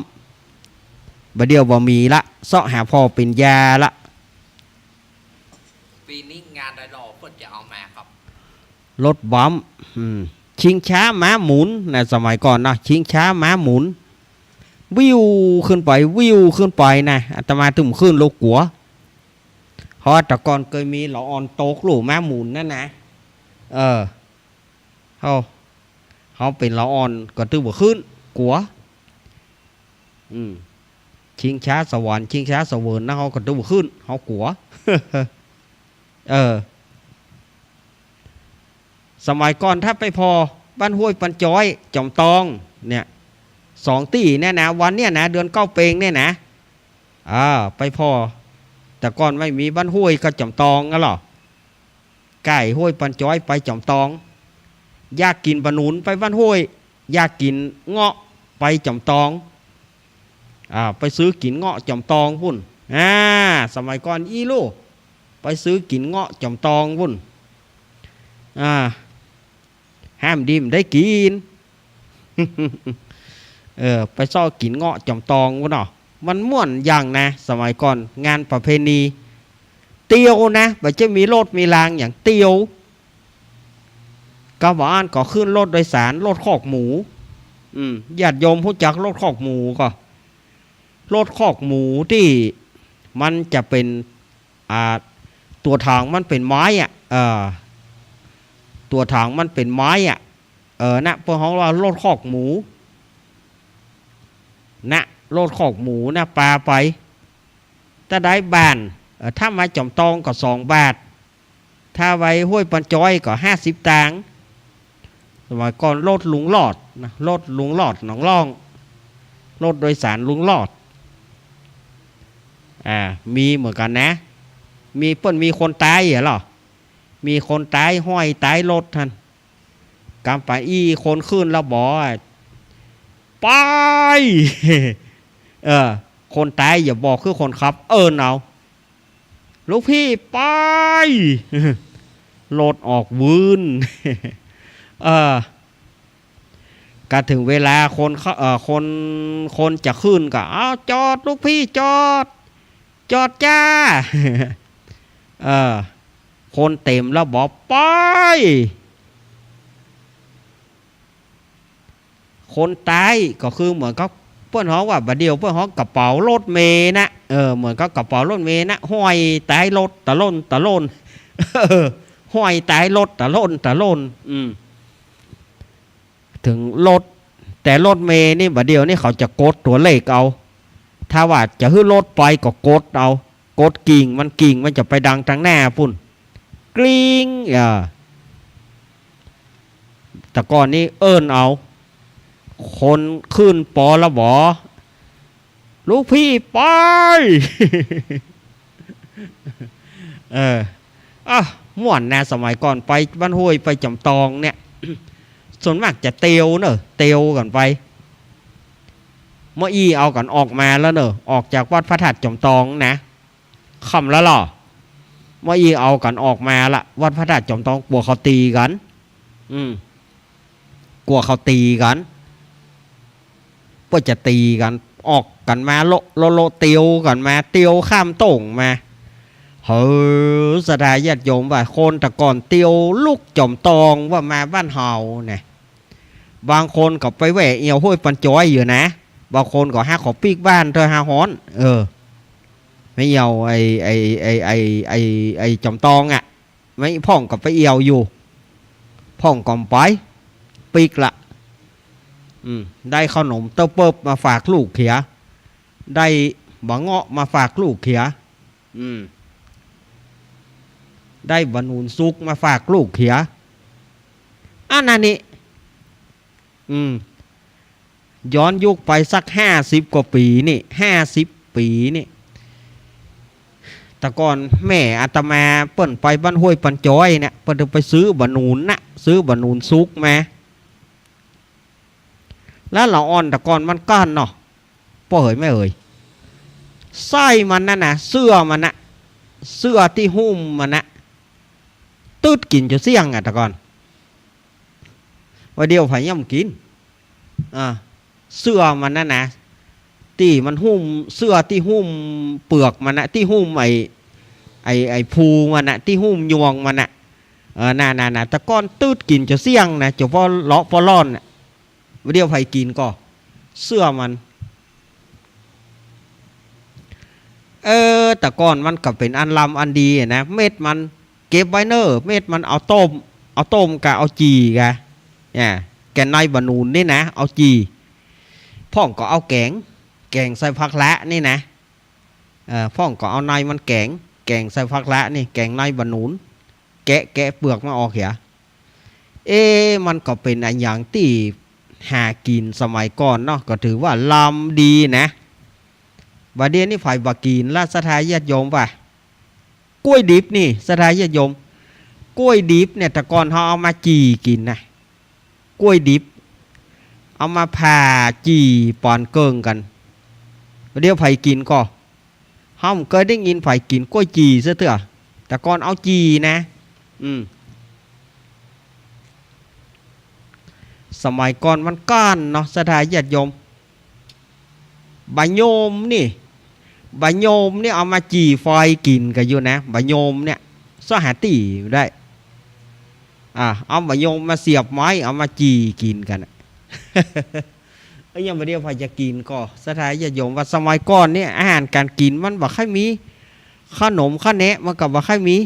Speaker 1: บัดเดี๋ยวบ่มีละเสาะหาพอเป็นยาละ
Speaker 5: ปีนี้งานใดรอเพื่อจะเอามาครับ
Speaker 1: รถบัมชิงช้าม้าหมุนในสมัยก่อนนะชิงช้าม้าหมุนวิวขึ้นไปนะอาตมาถึงขึ้นโลกัวเพราะแต่ก่อนเคยมีหลอออนโตกหลูม้าหมุนนั่นนะเขาเป็นหลอออนก็ตึงบ่ขึ้นกัวชิงช้าสวรรค์ชิงช้าสวรรค์นะเขาก็ตึงบ่ขึ้นเขากัวสมัยก่อนถ้าไปพอบ้านห้วยปันจ้อยจอมตองเนี่ย2 ตีเนี่ยนะวันเนี่ยนะเดือน9เปงเนี่ยนะไปพอแต่ก่อนไม่มีบ้านห้วยก็จอมตองงั้นหรอไก่ห้วยปันจ้อยไปจอมตองอยากกินบะหนุนไปบ้านห้วยอยากกินเงาะไปจอมตองไปซื้อกินเงาะจอมตองพุ่นสมัยก่อนอีลูไปซื้อกินเงาะจอมตองพุ่นห้ามดิมได้กิน ไปซ่อกินเงาะจอมตองพุ่นเนาะมันม่วนอย่างนะสมัยก่อนงานประเพณีเตียวนะมันจะมีรถมีรางอย่างเตียวก็บ้านก็ขึ้นรถโดยสารรถคอกหมูญาติโยมรู้จักรถคอกหมูก็รถคอกหมูที่มันจะเป็นตัวทางมันเป็นไม้ตัวทางมันเป็นไม้นะพวกเขาว่ารถคอกหมูนะรถคอกหมูนะปลาไปถ้าได้บานถ้ามาจอมตองก็2 บาทถ้าไว้ห้วยปันจ้อยก็50 ตังค์สมัยก่อนรถลุงหลอดนะรถลุงหลอดหนองล่องรถโดยสารลุงหลอด มีเหมือนกันนะมีเปิ้นมีคนตายเหรอมีคนตายห้อยตายรถท่านกำไปคนขึ้นแล้วบอกไป คนตายอย่าบอกคือคนขับเอาลูกพี่ไป รถออกวืน ก็ถึงเวลาคนจะขึ้นก็เอาจอดลูกพี่จอดจ้า คนเต็มแล้วบอกไปคนตายก็คือเหมือนกับเพื่อนฮ้องว่าบัดเดียวเพื่อนฮ้องกระเป๋ารถเมย์นะเหมือนกับกระเป๋ารถเมย์นะห้อยตายรถตะล่น ห้อยตายรถตะล่นถึงรถแต่รถเมย์นี่บัดเดียวนี่เขาจะกดตัวเลขเอาถ้าว่าจะขึ้นรถไปก็กดเอากดกิ่งมันจะไปดังทางหน้าพุ่นกริ๊งแต่ก่อนนี้เอาคนขึ้นปอละบอลูกพี่ไป ม่วนนะสมัยก่อนไปบ้านห้วยไปจำตองเนี่ย ส่วนมากจะเตียวกันไปเมื่อเอากันออกมาแล้วออกจากวัดพระธาตุจำตองนะค่ำแล้วหรอเมื่อเอากันออกมาละวัดพระธาตุจำตองกลัวเขาตีกันกลัวเขาตีกันเพื่อจะตีกันออกกันมาโลเตียวกันมาเตียวข้ามโต่งมาสถาญาติโยมว่าคนแต่ก่อนเตียวลูกจอมตองว่ามาบ้านเฮาเนี่ยบางคนก็ไปแหวะเอียวห้วยปันจ้อยอยู่นะบางคนก็หาขอปีกบ้านเธอหาฮ้อนไม่เอียวไอจอมตองไม่พ่องกับไปเอียวอยู่พ่องก่อมไปปีกละได้ขนมเต้าเปิบมาฝากลูกเขียได้บะเงาะมาฝากลูกเขียได้บะนูนซุกมาฝากลูกเขียนั่นนี่ย้อนยุคไปสัก50 กว่าปีนี่50 ปีนี่แต่ก่อนแม่อาตมาเปิ้นไปบ้านห้วยปันจ้อยเนี่ยเปิ้นไปซื้อบะนูนซื้อบะนูนซุกมาแล้วเราอ่อนแต่ก่อนมันก้านเนาะพ่อเอ๋ยไม่เอ๋ยไส้มันนั่นนะเสื้อมันนะเสื้อที่หุ้มมันนะตืดกินจะเสี่ยงแต่ก่อนวันเดียวไผ่ย่ำกินเสื้อมันนั่นนะที่มันหุ้มเสื้อที่หุ้มเปลือกมันนะที่หุ้มไอภูมันนะที่หุ้มยวงมันนะน่ะแต่ก่อนตืดกินจะเสี่ยงนะจะพอเลาะพอร้อนวันเดียวไผ่กินก็เสื้อมันแต่ก่อนมันก็เป็นอันลำอันดีนะเม็ดมันเก็บไว้เม็ดมันเอาต้มกับเอาจีกะเนี่ยแกนในบะนูนนี่นะเอาจีพ่องก็เอาแกงใส่ผักละนี่นะพ่องก็เอาในมันแกงใส่ผักละนี่แกงในบะนูนแกะเปลือกมาออกเหียมันก็เป็นอันอย่างที่หากินสมัยก่อนเนาะก็ถือว่าลำดีนะบัดเดี๋ยวนี้ฝ่ายบักกินและสถาญาติโยมป่ะกล้วยดิบนี่สถาญาติโยมกล้วยดิบเนี่ยแต่ก่อนเขาเอามาจีกินนะกล้วยดิบเอามาผ่าจีปอนเกิงกันบัดเดี๋ยวไผกินก็ห้ามเคยได้ยินไผกินกล้วยจีซะเถอะแต่ก่อนเอาจีนะสมัยก่อนมันก้านเนาะสถาญาติโยมใบโยมนี่เอามาจีไฟกินกันอยู่นะใบโยมเนี่ยสหตีได้เอาใบโยมมาเสียบไม้เอามาจีกินกันยังไม่เดียวพอจะกินก็สถาญาติโยมว่าสมัยก่อนเนี่ยอาหารการกินมันบ่ค่อยมีขนมข้าวแนะมันก็บ่ค่อยมี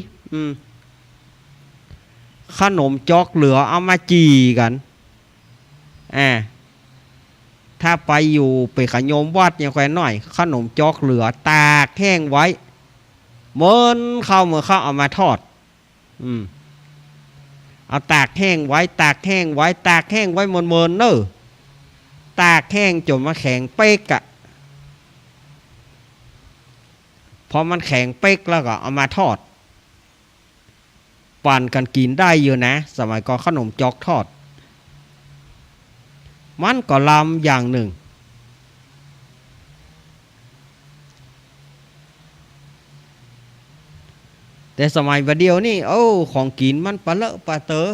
Speaker 1: ขนมจอกเหลือเอามาจีกันถ้าไปอยู่ไปขยมวัดอย่างแค่หน่อยขนมจอกเหลือตากแห้งไว้เมื่อเข้าเอามาทอดเอาตากแห้งไว้ตากแห้งไว้เมินตากแห้งจนมาแข็งเป๊ก พอมันแข็งเป๊กแล้วก็เอามาทอดปั่นกันกินได้อยู่นะสมัยก่อนขนมจอกทอดมันก็ลำอย่างหนึ่งแต่สมัยบัดเดียวนี่โอ้ของกินมันปลาเลอะปลาเตอ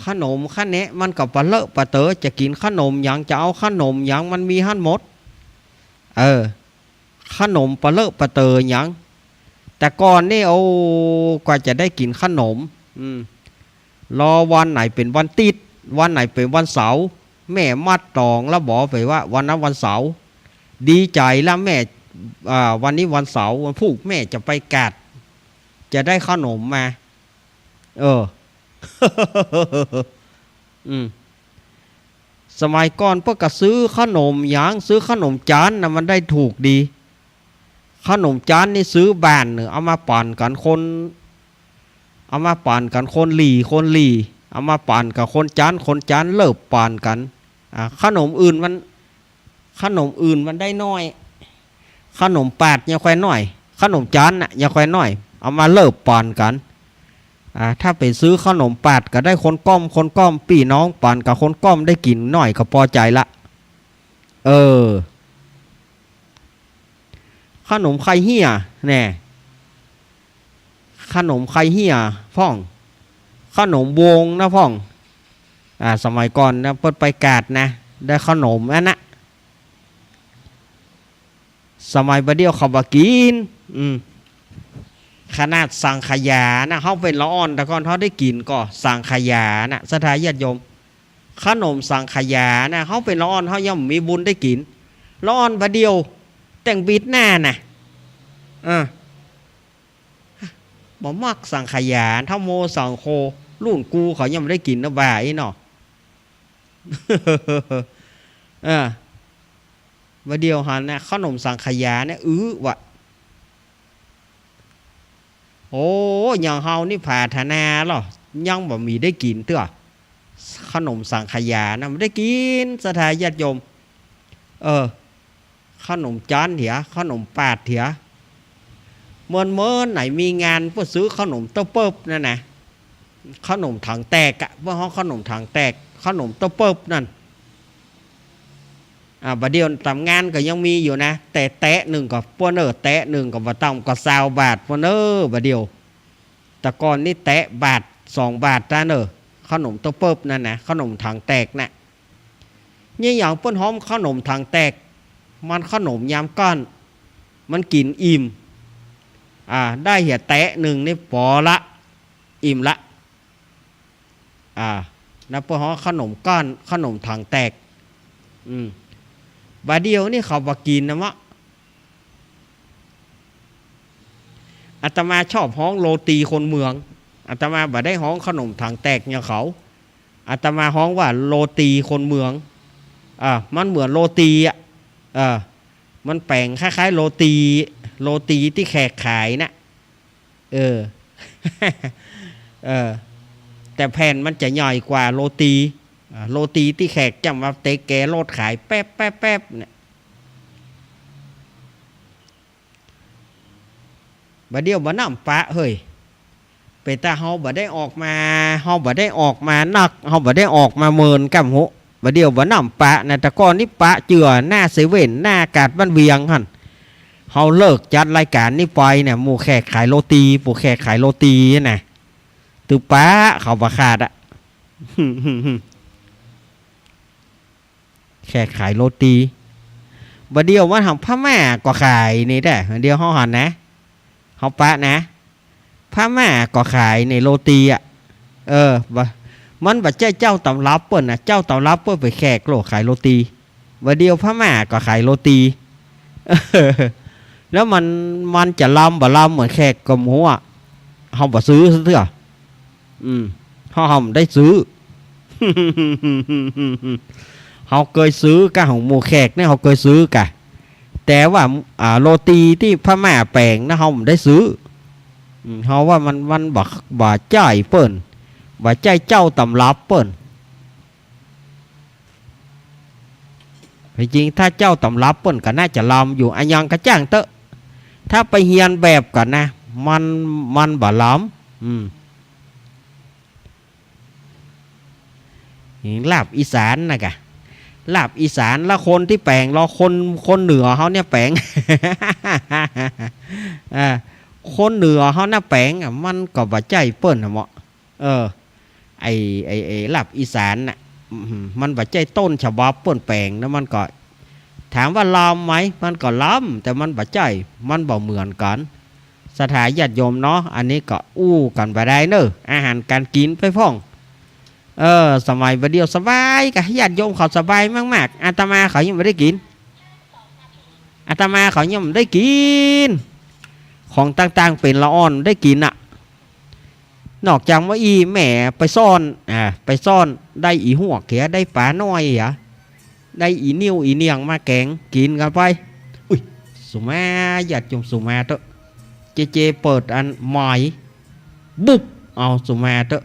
Speaker 1: ขนมข้าเนะมันกับปลาเลอะปลาเตอจะกินขนมอย่างจะเอาขนมอย่างมันมีหั่นหมดขนมปลาเลอะปลาเตออย่างแต่ก่อนนี่โอ้กว่าจะได้กินขนมรอวันไหนเป็นวันติดวันไหนเป็นวันเสาร์แม่มัดตองแล้วบอกไปว่าวันนั้นวันเสาร์ดีใจแล้วแม่วันนี้วันเสาร์วันพุธแม่จะไปกาดจะได้ขนมมาสมัยก่อนพวกก็ซื้อขนมหยางซื้อขนมจานนะมันได้ถูกดีขนมจานนี่ซื้อบ้านเอามาปั่นกันคนเอามาปั่นกันคนหลีเอามาปั่นกับคนจานเลิกปั่นกันขนมอื่นมันได้น้อยขนมปาดยังค่อยน้อยขนมจานน่ะยังค่อยน้อยเอามาเลิกปั่นกันถ้าไปซื้อขนมปาดก็ได้คนก้อมพี่น้องปั่นกับคนก้อมได้กินหน่อยก็พอใจละขนมไข่เหี้ยแน่ขนมไข่เหี้ยพ่องขนมวงนะพ่องสมัยก่อนนะเปิดไปกาดนะได้ขนมอันนะสมัยบัดเดียวเขาบอกกินขนาดสังขยานะเขาเป็นละอ่อนแต่ก่อนเขาได้กินก็สังขยานะสถาญาติโยมขนมสังขยานะเขาเป็นละอ่อนเขายังมีบุญได้กินละอ่อนบัดเดียวแต่งบิดหน้านะบ่มักสังขยาถ้าโมสังโครุ่นกูเขายังไม่ได้กินนะบ่ายเนาะบัดเดียวหันนะขนมสังขยาเนี่ยวะโอ้ยังเฮานี่ผ่าธนาหรอยังบ่มีได้กินเตื้อขนมสังขยานะไม่ได้กินสถาญาติโยมขนมจานเถียขนมปาดเถียเมื่อไหนมีงานเพื่อซื้อขนมเต้าเปิ๊บนั่นนะขนมถังแตกเพื่อห้องขนมถังแตกขนมเต้าเปิ๊บนั่นบัดเดียวทำงานก็ยังมีอยู่นะแต่แตะหนึ่งกับพวกแตะหนึ่งกับว่าต้องก็20 บาทพวกบัดเดียวแต่ก่อนนี่แตะบาท2 บาทนะขนมเต้าเปิ๊บนั่นนะขนมถังแตกนะนี่อย่างเปิ้นหอมขนมถังแตกมันขนมยามก้อนมันกินอิ่มได้เหี่ยแตะหนึ่งนี่พอละอิ่มละนะเปิ้นหอมขนมก้อนขนมถังแตกบาเดียวนี่เขาบอกกินนะวะอาตมาชอบห้องโรตีคนเมืองอาตมาบ่ได้ห้องขนมถังแตกอย่างเขาอาตมาห้องว่าโรตีคนเมืองมันเหมือนโรตีมันแปลงคล้ายๆโรตีที่แขกขายนะแต่แผ่นมันจะใหญ่กว่าโรตีที่แขกจะมาเตะแกโลดขายแป๊บเนี่ยบัดเดียวบ่น้ำปะเฮ้ยไปตาเฮาบ่ได้ออกมานักเฮาบ่ได้ออกมาเมินกำหุบัดเดียวบ่น้ำปะนะแต่ก่อนนี่ปะเจือหน้าเซเว่นหน้ากาดบ้านเวียงหั่นเฮาเลิกจัดรายการนี้ไปเนี่ยหมู่แขกขายโรตีปู่แขกขายโรตีน่ะตึปะเขาบ่ขาดแขกขายโรตีบัดเดียวว่าทำผ้าแม่ก็ขายนี่ได้เดียวเฮาหันนะเฮาปะนะผ้าแม่ก็ขายในโรตีมันบัดเจ้าตำรับเปิ้นน่ะเจ้าตำรับเปิ้นไปแขกโลขายโรตีบัดเดียวผ้าแม่ก็ขายโรตีแล้วมันจะลำบ่ลำเหมือนแขกกับหมูเฮาบ่ซื้อซะเถอะเฮาได้ซื้อ เขาเคยซื้อกะของหมูแขกเนี่ยเขาเคยซื้อกะแต่ว่าโรตีที่พม่าแปลงนะเขาไม่ได้ซื้อเขาว่ามันบ่ใจเปิ้นบ่ใจเจ้าตำรับเปิ้น จริงถ้าเจ้าตำรับเปิ้นก็น่าจะลำอยู่อันยังกระจ้างเตอะถ้าไปเฮียนแบบกันนะมันบ่ล้ำลาบอีสานนะกะลาบอีสานละคนที่แปลงรอคนเหนือเขาเนี่ยแปลง คนเหนือเขาน่ะแปลงมันก็บ่ใจเปิ้นเหมาะไอลาบอีสานน่ะมันบ่ใจต้นฉบับเปิ้นแปลงแล้วมันก็ถามว่าล้ำไหมมันก็ล้ำแต่มันบ่ใจมันบ่เหมือนกันสถาญาติโยมเนาะอันนี้ก็อู้กันไปได้เนอะอาหารการกินไปพ้องสมัยบัดเดียวสบายกะญาติโยมเขาสบายมากๆอาตมาเขายังไม่ได้กินอาตมาเขายังไม่ได้กินของต่างๆเป็นละอ่อนได้กินอะนอกจากว่าอีแม่ไปซ่อนได้อีหัวเขียได้ปลาน้อยอ่ะได้อีนิ้วอีเนียงมาแกงกินกันไปอุ้ยสุมาญาติโยมสุมาเถอะเจเปิดอันหมอยบุบเอาสุมาเถอะ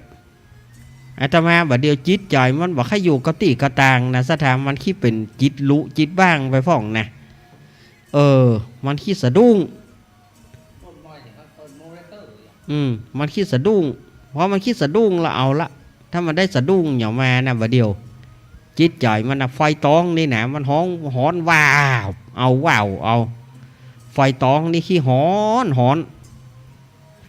Speaker 1: อาตมาบัดเดียวจิตใจมันบอกให้อยู่กับตีกระตางนะสถานมันคิดเป็นจิตลุจิตบ้างไปฟ้องนะมันคิดสะดุ้งมันคิดสะดุ้งเพราะมันคิดสะดุ้งละเอาละถ้ามันได้สะดุ้งอย่ามานะบัดเดียวจิตใจมันไฟตองนี่นะมันฮ้อนว้าวเอาไฟตองนี่ขี้ฮ้อน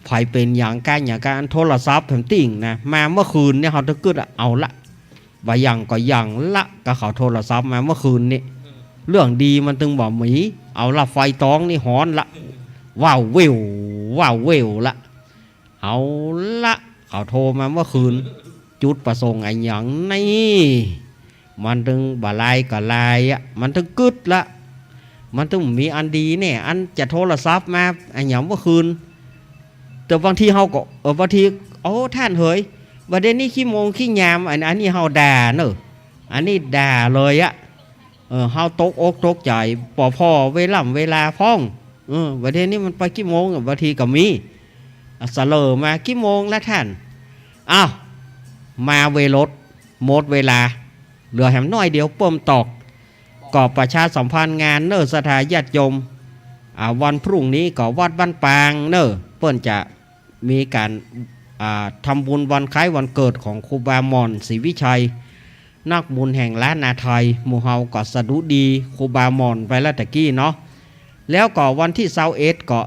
Speaker 1: ไฟเป็นอย่างการโทรศัพท์แผ่นติ่งนะมาเมื่อคืนเนี่ยเขาจะกึดเอาละบางอย่างก็อย่างละก็เขาโทรศัพท์มาเมื่อคืนนี่เรื่องดีมันตึงบอกหมีเอาละไฟตองนี่ฮ้อนละว้าวเววละเอาละเขาโทรมาเมื่อคืนจุดประสงค์ไอ้อย่างนี่มันตึงบาลายกับลายอ่ะมันตึงกึดละมันตึงมีอันดีเนี่ยอันจะโทรศัพท์มาไอ้อย่างเมื่อคืนแต่บางทีเขาก็บางทีท่านเฮ้ยประเด็นนี้ขี้โมงขี้ยามอันนี้เขาด่าเนอะอันนี้ด่าเลยอะเขาตกอกตกใจพอเวลาพ้องประเด็นนี้มันไปขี้โมงบางทีก็มีสะเลอมาขี้โมงแล้วท่านอ้าวมาเวรถหมดเวลาเหลือแหมน้อยเดียวเปิ่มตอกก่อประชาสัมพันธ์งานเนอะสถาญาติโยมวันพรุ่งนี้ก็วัดบ้านปางเนอะเปิ้นจะมีการทำบุญวันคล้ายวันเกิดของครูบาหม่อนศรีวิชัยนักบุญแห่งล้านนาไทยหมู่เฮาก็สะดุดีครูบาหม่อนไปแล้วตะกี้เนาะแล้วก็วันที่21ก็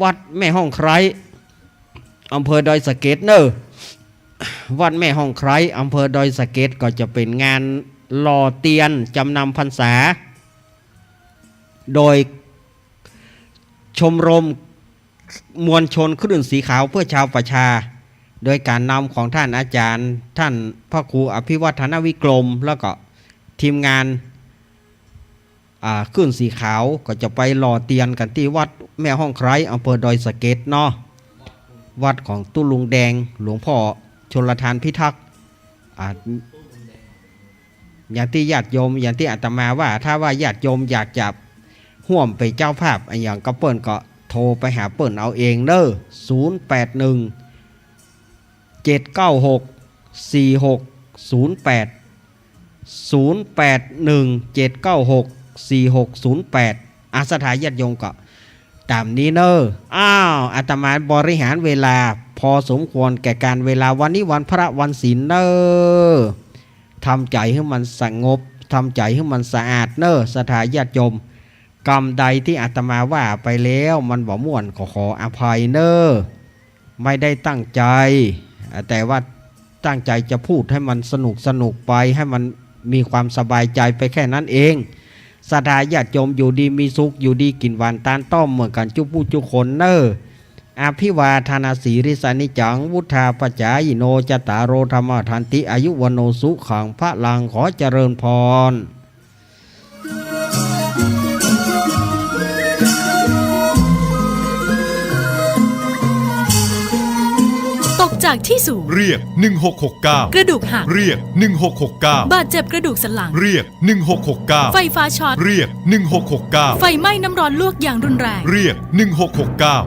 Speaker 1: วัดแม่ห้องไคร้อำเภอดอยสะเก็ดเนอะวัดแม่ห้องไคร้อำเภอดอยสะเก็ดก็จะเป็นงานหล่อเตียนจำนำพรรษาโดยชมรมมวลชนคลื่นสีขาวเพื่อชาวประชาโดยการนำของท่านอาจารย์ท่านพระครูอภิวัฒนวิกรมแล้วก็ทีมงานคลื่นสีขาวก็จะไปหล่อเตียนกันที่วัดแม่ห้องไคร้อำเภอดอยสะเก็ดเนาะวัดของตุ้ลุงแดงหลวงพ่อชลทานพิทักษ์อย่างที่ญาติโยมอย่างที่อาตมาว่าถ้าว่าญาติโยมอยากจะห่วมไปเจ้าภาพอย่างก็เปิ้นก็โทรไปหาเปิ้นเอาเองเด้อ081 796 4608 081 796 4608สถาญาติโยมก็ตามนี้เนอะอาตมาบริหารเวลาพอสมควรแก่การเวลาวันนี้วันพระวันศีลเนอะทำใจให้มันสงบทำใจให้มันสะอาดเนอะสถาญาติโยมกรรมใดที่อาตมาว่าไปแล้วมันบ่ม่วนขออภัยเนอะไม่ได้ตั้งใจแต่ว่าตั้งใจจะพูดให้มันสนุกไปให้มันมีความสบายใจไปแค่นั้นเองสถาญาติโยมอยู่ดีมีสุขอยู่ดีกินหวานตาลต้อมเหมือนกันจุผู้จุคนเนอะอภิวาทนาสีริสานิจังวุธาปจายโนจตารโรธรรมทันติอายุวโนสุขังพระลังขอเจริญพร
Speaker 6: จากที่สูง
Speaker 7: เรียก1669
Speaker 6: กระดูกหัก
Speaker 7: เรียก1669
Speaker 6: บาดเจ็บกระดูกสันหลัง
Speaker 7: เรียก1669
Speaker 6: ไฟฟ้าช็อต
Speaker 7: เรียก1669
Speaker 6: ไฟไหม้น้ำร้อนลวกอย่างรุนแรง
Speaker 7: เรียก1669